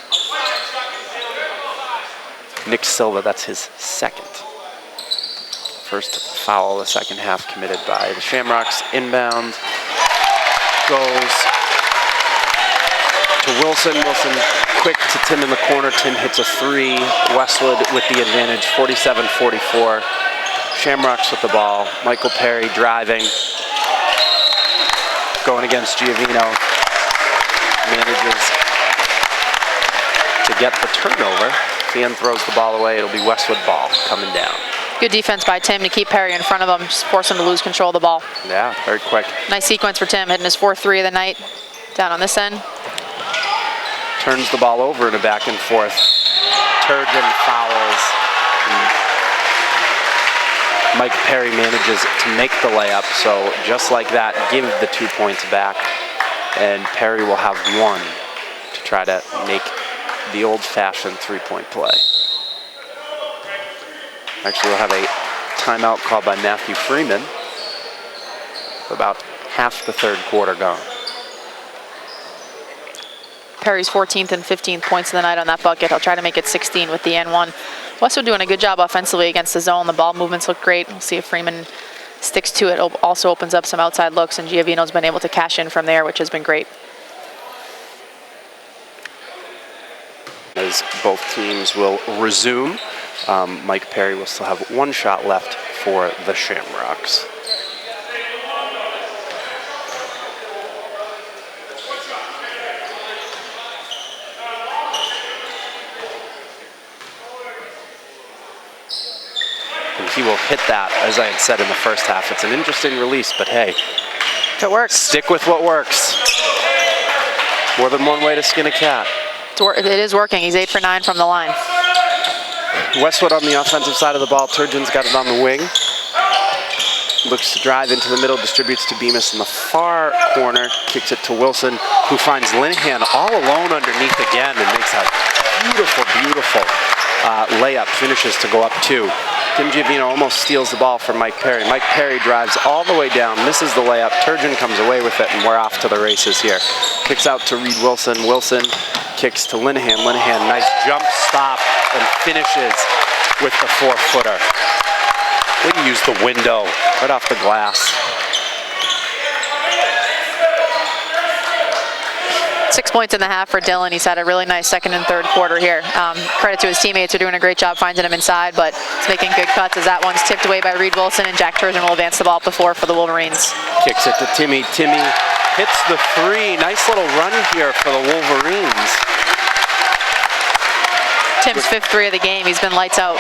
Nick Silva, that's his second. First foul of the second half committed by the Shamrocks. Inbound goes to Wilson. Wilson quick to Tim in the corner. Tim hits a three. Westwood with the advantage, 47-44. Shamrocks with the ball. Michael Perry driving. Going against Giovino. Manages to get the turnover. Feehan throws the ball away. It'll be Westwood ball coming down. Good defense by Tim to keep Perry in front of him, just force him to lose control of the ball. Yeah, very quick. Nice sequence for Tim, hitting his 4th three of the night. Down on this end. Turns the ball over in a back and forth. Turgeon fouls. Mike Perry manages to make the layup, so just like that, give the 2 points back, and Perry will have one to try to make the old-fashioned three-point play. Actually, we'll have a timeout called by Matthew Freeman. About half the third quarter gone. Perry's 14th and 15th points of the night on that bucket. He'll try to make it 16 with the N1. Westwood doing a good job offensively against the zone. The ball movements look great. We'll see if Freeman sticks to it. Also opens up some outside looks, and Giovino's been able to cash in from there, which has been great. As both teams will resume, Mike Perry will still have one shot left for the Shamrocks. And he will hit that, as I had said in the first half. It's an interesting release, but hey, If it works. stick with what works. More than one way to skin a cat. It is working. He's 8 for 9 from the line. Westwood on the offensive side of the ball. Turgeon's got it on the wing. Looks to drive into the middle, distributes to Bemis in the far corner, kicks it to Wilson, who finds Linehan all alone underneath again and makes a beautiful, beautiful layup, finishes to go up 2. Tim Giovino almost steals the ball from Mike Perry. Mike Perry drives all the way down, misses the layup. Turgeon comes away with it, and we're off to the races here. Kicks out to Reed Wilson. Wilson kicks to Linehan. Linehan, nice jump stop, and finishes with the 4-footer. Way to use the window right off the glass. 6 points in the half for Dylan. He's had a really nice second and third quarter here. Credit to his teammates who are doing a great job finding him inside, but he's making good cuts as that one's tipped away by Reed Wilson, and Jack Turgeon will advance the ball up the floor for the Wolverines. Kicks it to Timmy. Timmy hits the 3. Nice little run here for the Wolverines. Tim's 5th 3 of the game. He's been lights out.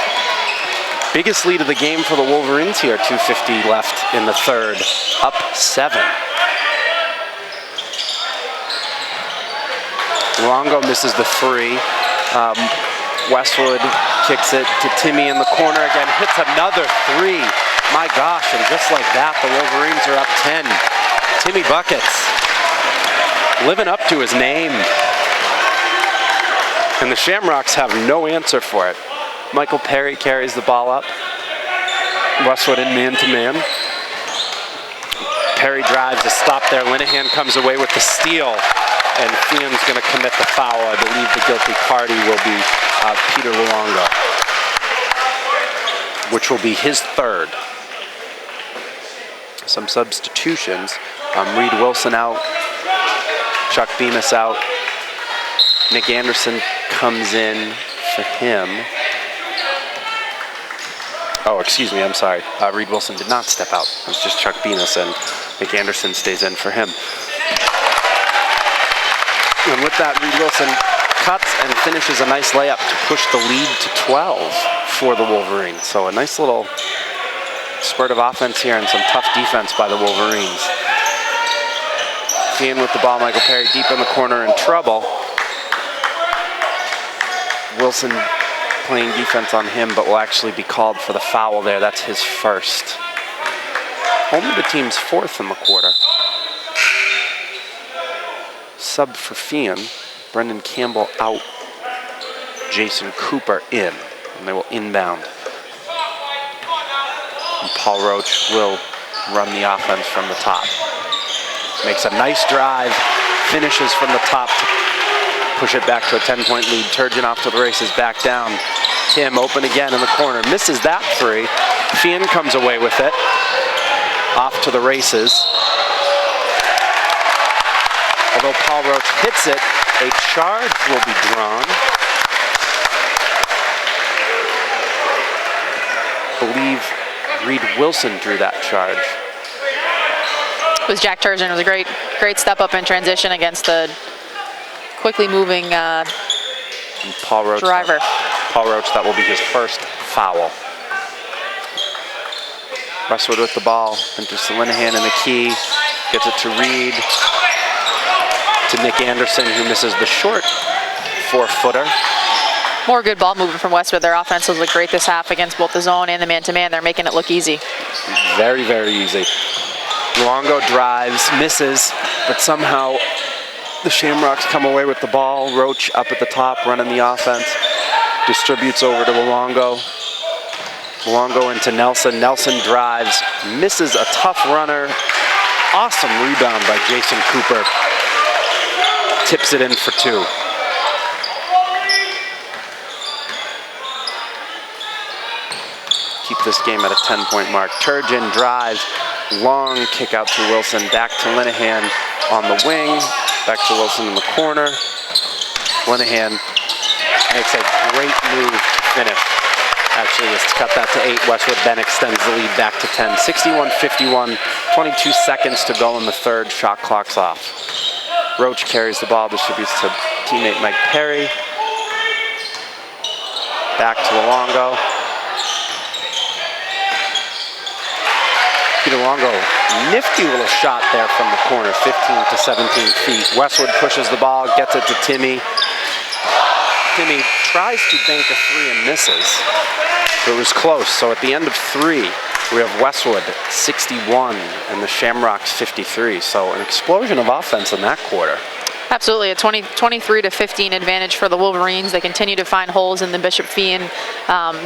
Biggest lead of the game for the Wolverines here. 2:50 left in the third. Up 7. Luongo misses the 3. Westwood kicks it to Timmy in the corner again. Hits another 3. My gosh, and just like that, the Wolverines are up 10. Timmy buckets. Living up to his name. And the Shamrocks have no answer for it. Michael Perry carries the ball up. Westwood in man-to-man. Perry drives a stop there. Linehan comes away with the steal. And Feehan's going to commit the foul. I believe the guilty party will be Peter Luongo, which will be his 3rd. Some substitutions. Reed Wilson out. Chuck Bemis out. Nick Anderson comes in for him. Oh, excuse me, I'm sorry. Reed Wilson did not step out. It was just Chuck Bemis, and Nick Anderson stays in for him. And with that, Reed Wilson cuts and finishes a nice layup to push the lead to 12 for the Wolverines. So a nice little spurt of offense here and some tough defense by the Wolverines. Feehan with the ball. Michael Perry deep in the corner in trouble. Wilson playing defense on him, but will actually be called for the foul there. That's his 1st. Only the team's 4th in the quarter. Sub for Feehan. Brendan Campbell out. Jason Cooper in. And they will inbound. And Paul Roach will run the offense from the top. Makes a nice drive. Finishes from the top to push it back to a 10-point lead. Turgeon off to the races, back down. Tim open again in the corner. Misses that 3. Feehan comes away with it. Off to the races. Although Paul Roach hits it, a charge will be drawn. I believe Reed Wilson drew that charge. It was Jack Turgeon. It was a great step up in transition against the quickly moving Paul Roach, driver. Paul Roach, that will be his 1st foul. Westwood with the ball. Enters to Linehan in the key. Gets it to Reed. To Nick Anderson, who misses the short 4-footer. More good ball movement from Westwood. Their offense has looked great this half against both the zone and the man-to-man. They're making it look easy. Very, very easy. Luongo drives, misses, but somehow the Shamrocks come away with the ball. Roach up at the top, running the offense. Distributes over to Luongo. Luongo into Nelson. Nelson drives, misses a tough runner. Awesome rebound by Jason Cooper. Tips it in for 2. Keep this game at a 10-point mark. Turgeon drives, long kick out to Wilson, back to Linehan on the wing, back to Wilson in the corner. Linehan makes a great move to finish. Actually, is to cut that to 8. Westwood then extends the lead back to 10. 61-51, 22 seconds to go in the third. Shot clock's off. Roach carries the ball, distributes to teammate Mike Perry. Back to Luongo. Luongo, nifty little shot there from the corner, 15 to 17 feet. Westwood pushes the ball, gets it to Timmy. Timmy tries to bank a three and misses. But it was close. So at the end of three, we have Westwood 61 and the Shamrocks 53. So an explosion of offense in that quarter. Absolutely, a 23 to 15 advantage for the Wolverines. They continue to find holes in the Bishop Feehan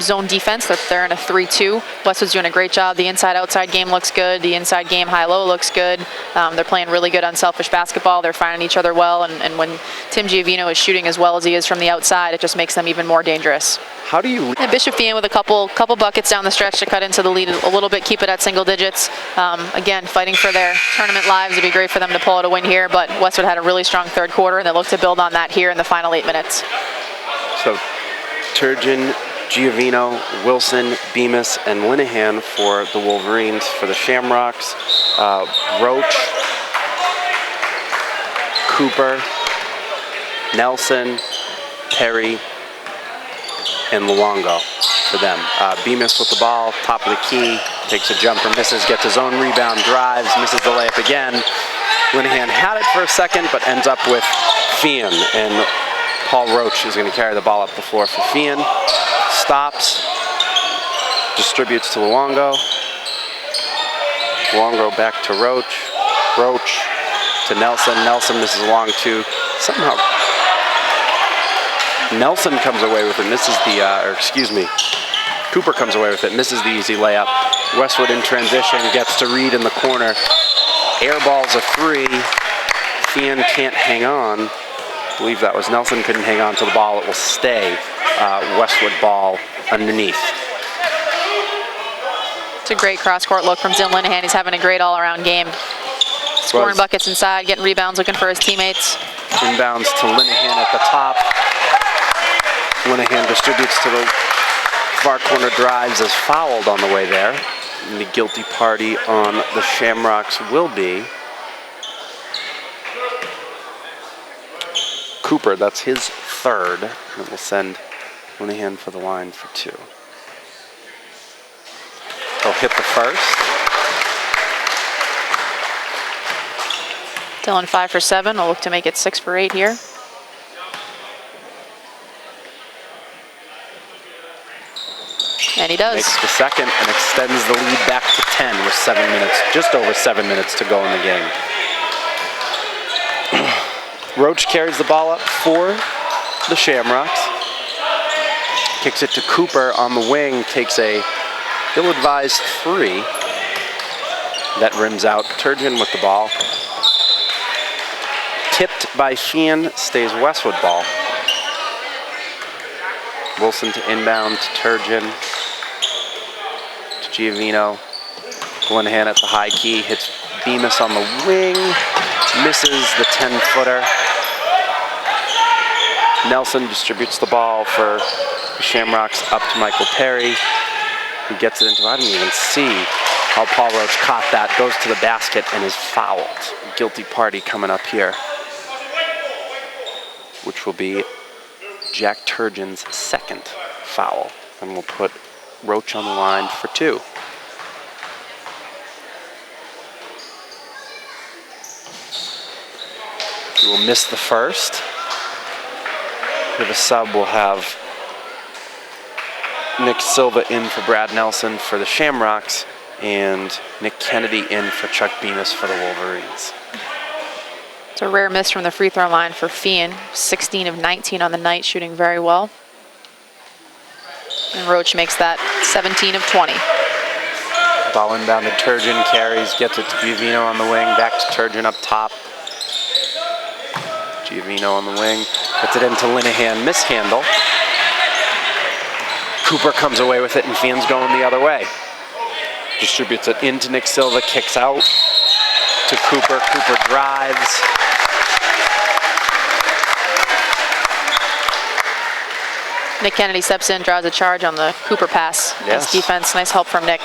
zone defense. They're in a 3-2. Westwood's doing a great job. The inside-outside game looks good. The inside game high-low looks good. They're playing really good unselfish basketball. They're finding each other well, and when Tim Giovino is shooting as well as he is from the outside, it just makes them even more dangerous. How do you... And Bishop Feehan with a couple buckets down the stretch to cut into the lead a little bit, keep it at single digits. Again, fighting for their tournament lives. It'd be great for them to pull out a win here, but Westwood had a really strong third quarter, and they look to build on that here in the final 8 minutes. So Turgeon, Giovino, Wilson, Bemis, and Linehan for the Wolverines. For the Shamrocks, Roach, Cooper, Nelson, Perry, and Luongo for them. Bemis with the ball, top of the key, takes a jumper, misses, gets his own rebound, drives, misses the layup again. Linehan had it for a second, but ends up with Feehan, and Paul Roach is going to carry the ball up the floor for Feehan. Stops, distributes to Luongo. Luongo back to Roach. Roach to Nelson. Nelson misses a long two. Somehow Nelson comes away with it, misses the, Cooper comes away with it, misses the easy layup. Westwood in transition, gets to Reed in the corner. Airballs a three. Feehan can't hang on. I believe that was Nelson, couldn't hang on to the ball. It will stay. Westwood ball underneath. It's a great cross-court look from Dylan Linehan. He's having a great all-around game. Scoring buckets inside, getting rebounds, looking for his teammates. Inbounds to Linehan at the top. Linehan distributes to the far corner, drives, is fouled on the way there. And the guilty party on the Shamrocks will be Cooper. That's his third. And will send Linehan for the line for two. He'll hit the first. Dylan 5 for 7. We'll look to make it 6 for 8 here. And he does. Makes the second and extends the lead back to 10 with 7 minutes, just over 7 minutes to go in the game. Roach carries the ball up for the Shamrocks. Kicks it to Cooper on the wing, takes a ill-advised three. That rims out. Turgeon with the ball. Tipped by Feehan, stays Westwood ball. Wilson to inbound to Turgeon. To Giovino. Linehan at the high key, hits Bemis on the wing. Misses the 10-footer. Nelson distributes the ball for the Shamrocks up to Michael Perry, who gets it into, I didn't even see how Paul Roach caught that, goes to the basket and is fouled. Guilty party coming up here, which will be Jack Turgeon's second foul. And we'll put Roach on the line for two. He will miss the first. For the sub, we'll have Nick Silva in for Brad Nelson for the Shamrocks, and Nick Kennedy in for Chuck Bemis for the Wolverines. It's a rare miss from the free throw line for Feehan. 16 of 19 on the night, shooting very well. And Roach makes that 17 of 20. Ball inbounded, Turgeon carries, gets it to Giovino on the wing, back to Turgeon up top. Giovino on the wing, puts it into Linehan, mishandle. Cooper comes away with it and Feehan's going the other way. Distributes it into Nick Silva, kicks out to Cooper. Cooper drives. Nick Kennedy steps in, draws a charge on the Cooper pass. Yes. Nice defense, nice help from Nick.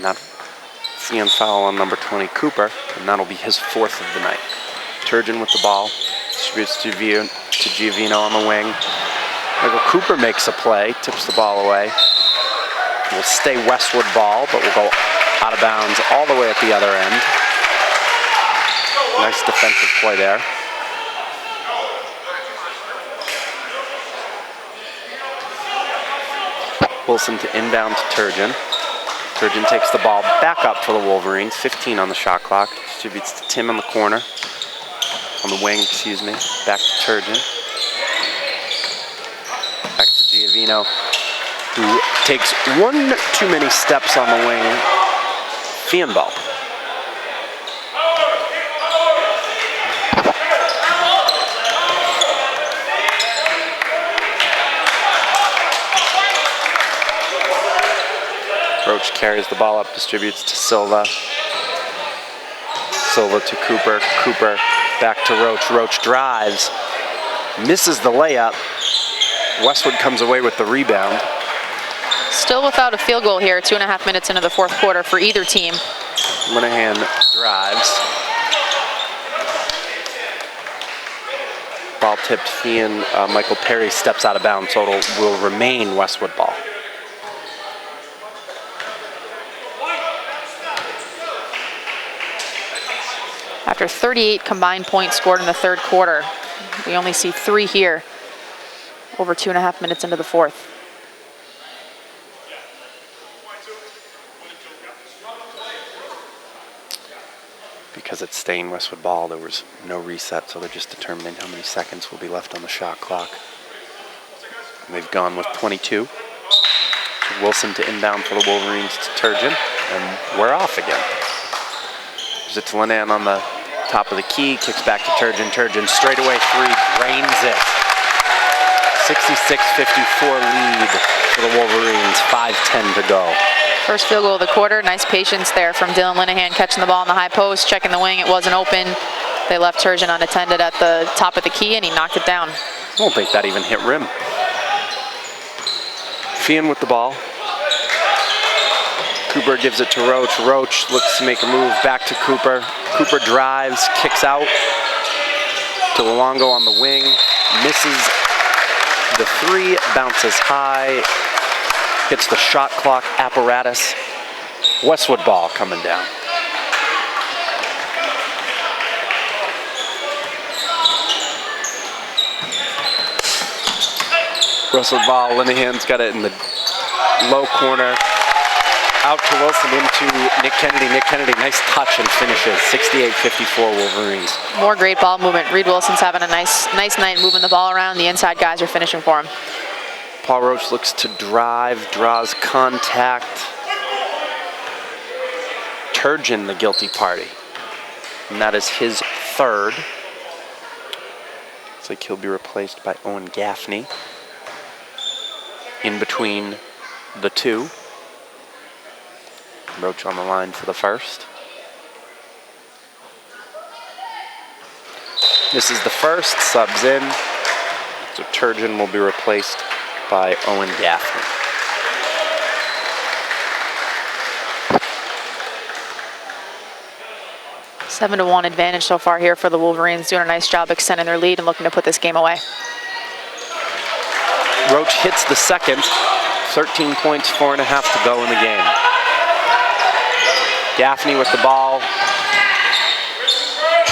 Not Feehan foul on number 20, Cooper, and that'll be his fourth of the night. Turgeon with the ball, distributes to Giovino on the wing. Michael Cooper makes a play, tips the ball away. will stay Westwood ball, but will go out of bounds all the way at the other end. Nice defensive play there. Wilson to inbound to Turgeon. Turgeon takes the ball back up for the Wolverines. 15 on the shot clock. Distributes to Tim on the corner. On the wing, excuse me. Back to Turgeon. Back to Giovino, who takes one too many steps on the wing. Feehan ball. Roach carries the ball up, distributes to Silva. Silva to Cooper. Cooper back to Roach. Roach drives, misses the layup. Westwood comes away with the rebound. Still without a field goal here, 2.5 minutes into the fourth quarter for either team. Linehan drives. Ball tipped Feehan. Michael Perry steps out of bounds, so it will remain Westwood ball. After 38 combined points scored in the third quarter, we only see 3 here, over 2.5 minutes into the fourth. Because it's staying Westwood ball, there was no reset, so they're just determining how many seconds will be left on the shot clock. And they've gone with 22. Wilson to inbound for the Wolverines to Turgeon, and we're off again. There's a Linehan on the top of the key, kicks back to Turgeon. Turgeon straightaway 3, drains it. 66-54 lead for the Wolverines, 5:10 to go. First field goal of the quarter. Nice patience there from Dylan Linehan, catching the ball in the high post, checking the wing. It wasn't open. They left Turgeon unattended at the top of the key, and he knocked it down. I don't think that even hit rim. Feehan with the ball. Cooper gives it to Roach. Roach looks to make a move back to Cooper. Cooper drives, kicks out to Luongo on the wing. Misses the 3, bounces high. Hits the shot clock apparatus. Westwood ball coming down. Westwood ball, Linehan's got it in the low corner. Out to Wilson into Nick Kennedy. Nick Kennedy, nice touch and finishes. 68-54 Wolverines. More great ball movement. Reed Wilson's having a nice night moving the ball around. The inside guys are finishing for him. Paul Roach looks to drive, draws contact. Turgeon, the guilty party. And that is his 3rd. Looks like he'll be replaced by Owen Gaffney. In between the 2. Roach on the line for the 1st. This is the 1st, subs in. So Turgeon will be replaced by Owen Gaffney. Seven to 1 advantage so far here for the Wolverines, doing a nice job extending their lead and looking to put this game away. Roach hits the 2nd. 13 points, 4.5 to go in the game. Gaffney with the ball.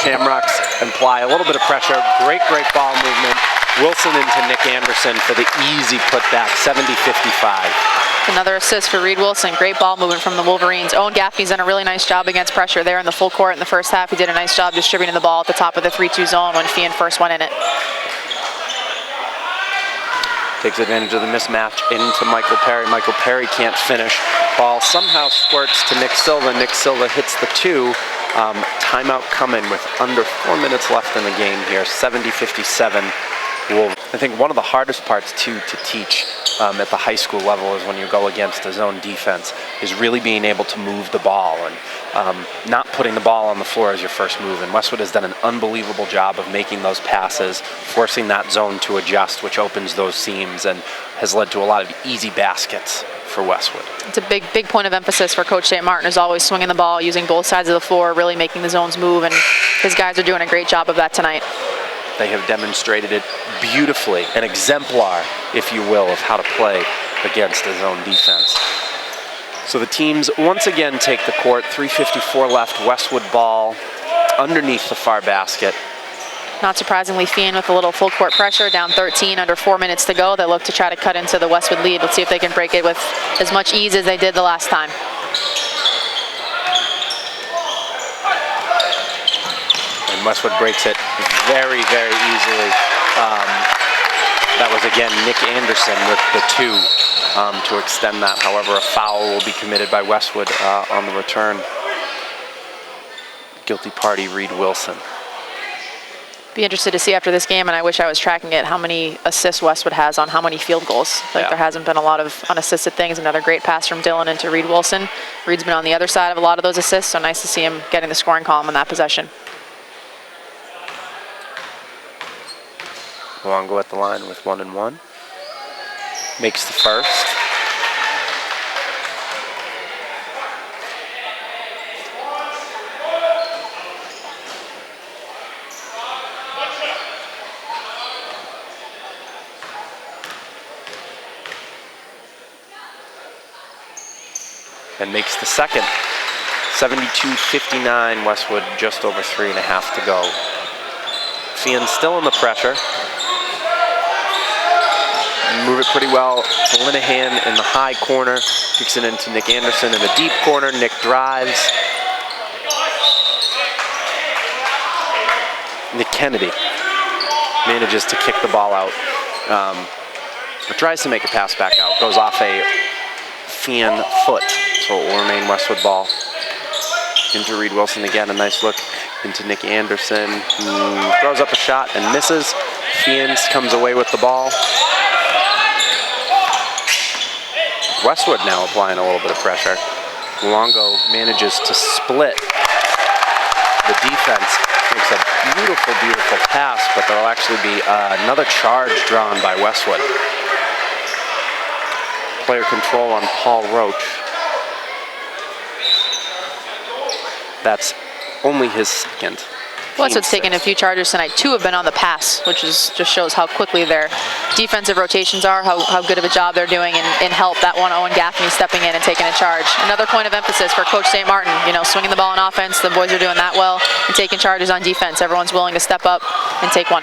Shamrocks apply a little bit of pressure. Great ball movement. Wilson into Nick Anderson for the easy putback, 70-55. Another assist for Reed Wilson. Great ball movement from the Wolverines. Owen Gaffney's done a really nice job against pressure there in the full court in the first half. He did a nice job distributing the ball at the top of the 3-2 zone when Feehan first went in it. Takes advantage of the mismatch into Michael Perry. Michael Perry can't finish. Ball somehow squirts to Nick Silva. Nick Silva hits the 2. Timeout coming with under 4 minutes left in the game here. 70-57. I think one of the hardest parts too to teach at the high school level is when you go against a zone defense is really being able to move the ball and not putting the ball on the floor as your first move. And Westwood has done an unbelievable job of making those passes, forcing that zone to adjust, which opens those seams and has led to a lot of easy baskets for Westwood. It's a big point of emphasis for Coach St. Martin, is always swinging the ball, using both sides of the floor, really making the zones move, and his guys are doing a great job of that tonight. They have demonstrated it beautifully, an exemplar, if you will, of how to play against a zone defense. So the teams once again take the court. 3:54 left, Westwood ball underneath the far basket. Not surprisingly, Feehan with a little full court pressure, down 13, under 4 minutes to go. They look to try to cut into the Westwood lead. Let's see if they can break it with as much ease as they did the last time. And Westwood breaks it very, very easily. That was, again, Nick Anderson with the 2 to extend that. However, a foul will be committed by Westwood on the return. Guilty party, Reed Wilson. Be interested to see after this game, and I wish I was tracking it, how many assists Westwood has on how many field goals. Like, there hasn't been a lot of unassisted things. Another great pass from Dylan into Reed Wilson. Reed's been on the other side of a lot of those assists, so nice to see him getting the scoring column in that possession. Luongo at the line with 1 and 1. Makes the first. And makes the second. 72-59, Westwood, just over 3.5 to go. Feehan still in the pressure. Move it pretty well to Linehan in the high corner. Kicks it into Nick Anderson in the deep corner. Nick drives. Nick Kennedy manages to kick the ball out. But tries to make a pass back out. Goes off a Feehan foot. So it will remain Westwood ball. Into Reed Wilson again. A nice look into Nick Anderson, who throws up a shot and misses. Feehan comes away with the ball. Westwood now applying a little bit of pressure. Luongo manages to split the defense. Makes a beautiful, beautiful pass, but there will actually be another charge drawn by Westwood. Player control on Paul Roach. That's only his second. Westwood's taken a few charges tonight. 2 have been on the pass, which just shows how quickly their defensive rotations are, how good of a job they're doing in help. That one, Owen Gaffney stepping in and taking a charge. Another point of emphasis for Coach St. Martin. You know, swinging the ball on offense, the boys are doing that well, and taking charges on defense. Everyone's willing to step up and take one.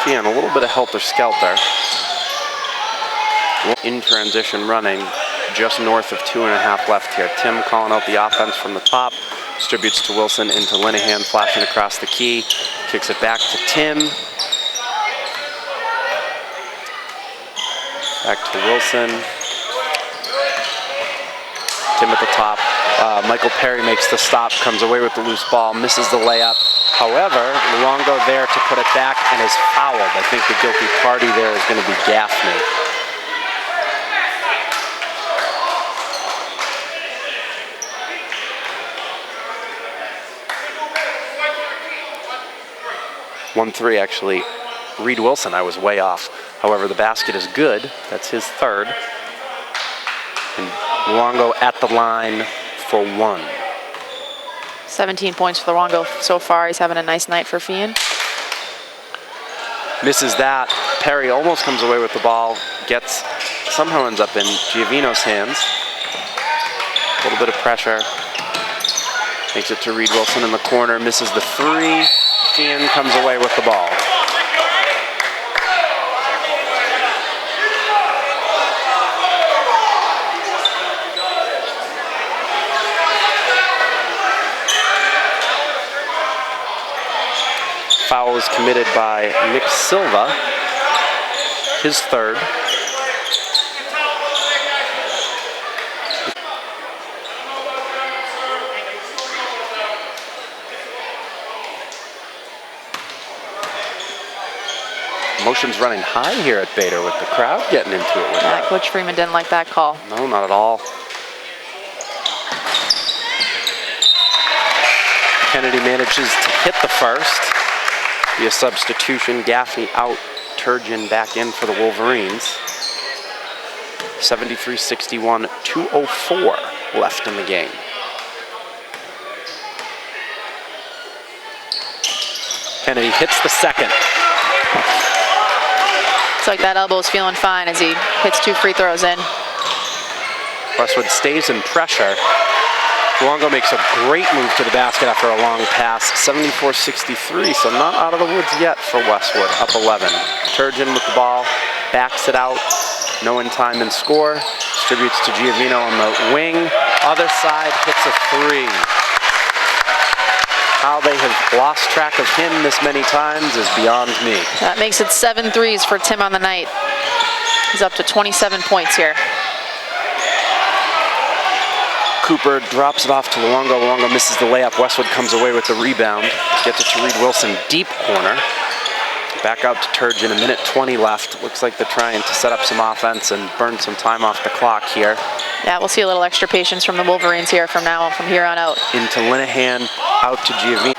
Feehan, a little bit of helter-skelter. In transition running, just north of 2.5 left here. Tim calling out the offense from the top. Distributes to Wilson into Linehan, flashing across the key. Kicks it back to Tim. Back to Wilson. Tim at the top. Michael Perry makes the stop, comes away with the loose ball, misses the layup. However, Luongo there to put it back and is fouled. I think the guilty party there is going to be Gaffney. One three, actually. Reed Wilson, I was way off. However, the basket is good. That's his third. And Luongo at the line for 1. 17 points for Luongo so far. He's having a nice night for Feehan. Misses that. Perry almost comes away with the ball. Somehow ends up in Giovino's hands. A little bit of pressure. Makes it to Reed Wilson in the corner. Misses the 3. Feehan comes away with the ball. Foul is committed by Nick Silva, his third. Emotions running high here at Bader with the crowd getting into it with that. Coach Freeman didn't like that call. No, not at all. Kennedy manages to hit the first. Via substitution, Gaffney out, Turgeon back in for the Wolverines. 73-61, 2:04 left in the game. Kennedy hits the second. It's like that elbow's feeling fine as he hits 2 free throws in. Westwood stays in pressure. Luongo makes a great move to the basket after a long pass, 74-63, so not out of the woods yet for Westwood, up 11. Turgeon with the ball, backs it out, no in time and score, distributes to Giovino on the wing, other side, hits a three. How they have lost track of him this many times is beyond me. That makes it 7 threes for Tim on the night. He's up to 27 points here. Cooper drops it off to Luongo. Luongo misses the layup. Westwood comes away with the rebound. Gets it to Reed Wilson, deep corner. Back out to Turgeon, a minute 20 left. Looks like they're trying to set up some offense and burn some time off the clock here. Yeah, we'll see a little extra patience from the Wolverines here from here on out. Into Linehan, out to Giovino.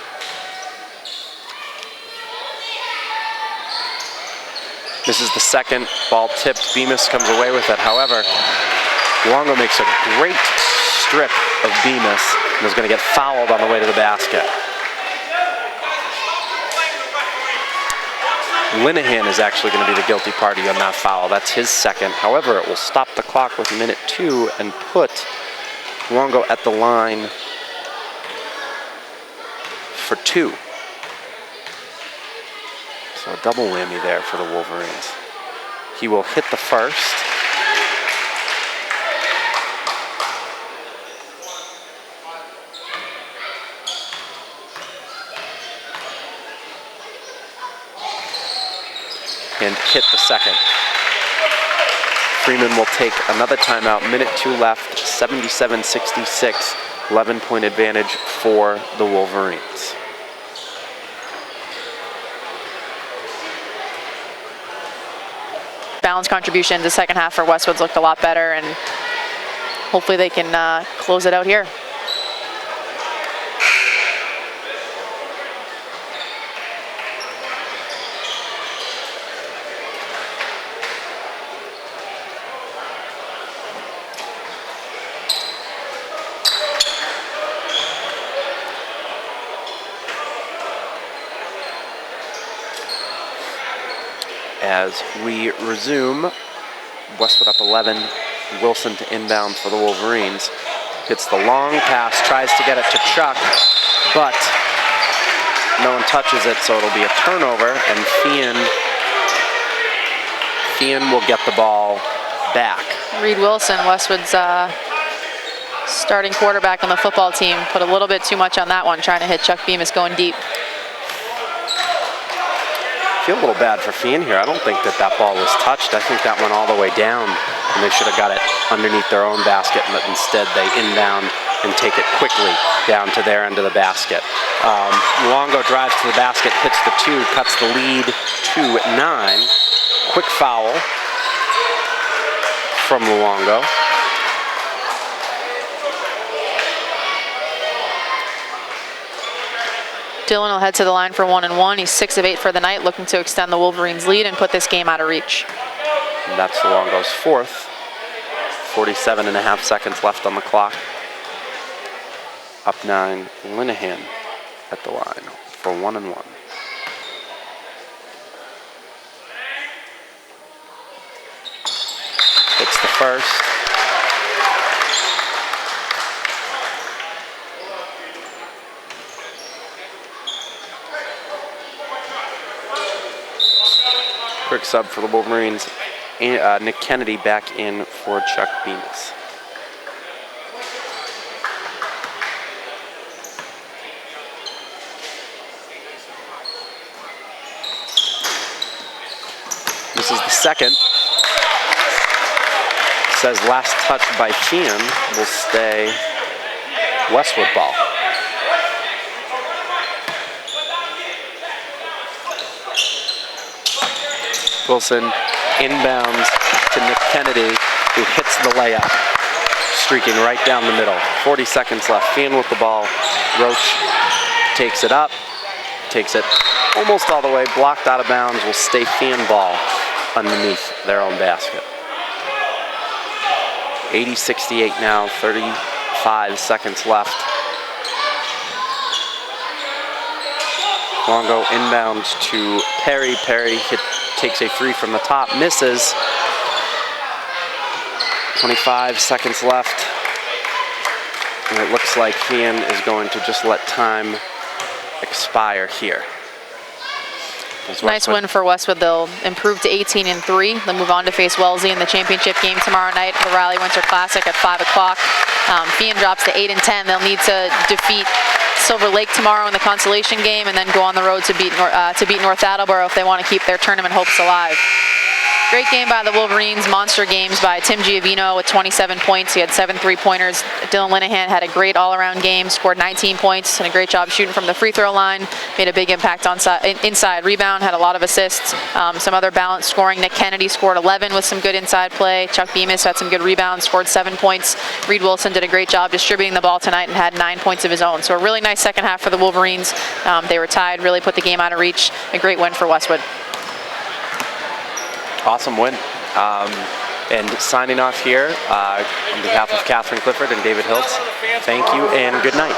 This is the second, ball tipped. Bemis comes away with it. However, Luongo makes a great strip of Bemis and is going to get fouled on the way to the basket. Linehan is actually going to be the guilty party on that foul. That's his second. However, it will stop the clock with minute 2 and put Luongo at the line for 2. So a double whammy there for the Wolverines. He will hit the first. And hit the second. Freeman will take another timeout. Minute 2 left, 77-66, 11-point advantage for the Wolverines. Balance contribution the second half for Westwood's looked a lot better, and hopefully they can close it out here. As we resume, Westwood up 11, Wilson to inbound for the Wolverines. Hits the long pass, tries to get it to Chuck, but no one touches it, so it'll be a turnover, and Feehan will get the ball back. Reed Wilson, Westwood's starting quarterback on the football team, put a little bit too much on that one, trying to hit Chuck Bemis going deep. I feel a little bad for Feehan here. I don't think that ball was touched. I think that went all the way down, and they should have got it underneath their own basket, but instead they inbound and take it quickly down to their end of the basket. Luongo drives to the basket, hits the 2, cuts the lead to 9. Quick foul from Luongo. Dillon will head to the line for 1 and 1. He's 6 of 8 for the night, looking to extend the Wolverines' lead and put this game out of reach. And that's Luongo's 4th. 47.5 seconds left on the clock. Up 9, Linehan at the line for 1 and 1. Hits the first. Quick sub for the Wolverines. Nick Kennedy back in for Chuck Bemis. This is the second. It says last touch by Feehan will stay Westwood ball. Wilson inbounds to Nick Kennedy, who hits the layup, streaking right down the middle. 40 seconds left. Feehan with the ball. Roach takes it up, takes it almost all the way, blocked out of bounds, will stay Feehan ball underneath their own basket. 80-68 now, 35 seconds left. Luongo inbounds to Perry. Perry takes a 3 from the top, misses. 25 seconds left. And it looks like Feehan is going to just let time expire here. Nice win for Westwood. They'll improve to 18-3. They'll move on to face Wellesley in the championship game tomorrow night at the Riley Winter Classic at 5 o'clock. Feehan drops to 8-10. They'll need to defeat Silver Lake tomorrow in the consolation game and then go on the road to beat North Attleboro if they want to keep their tournament hopes alive. Great game by the Wolverines, monster games by Tim Giovino with 27 points. He had 7 three-pointers. Dylan Linehan had a great all-around game, scored 19 points and a great job shooting from the free throw line. Made a big impact on inside rebound, had a lot of assists. Some other balanced scoring. Nick Kennedy scored 11 with some good inside play. Chuck Bemis had some good rebounds, scored 7 points. Reed Wilson did a great job distributing the ball tonight and had 9 points of his own. So a really nice second half for the Wolverines. They were tied, really put the game out of reach. A great win for Westwood. Awesome win. And signing off here on behalf of Catherine Clifford and David Hiltz, thank you and good night.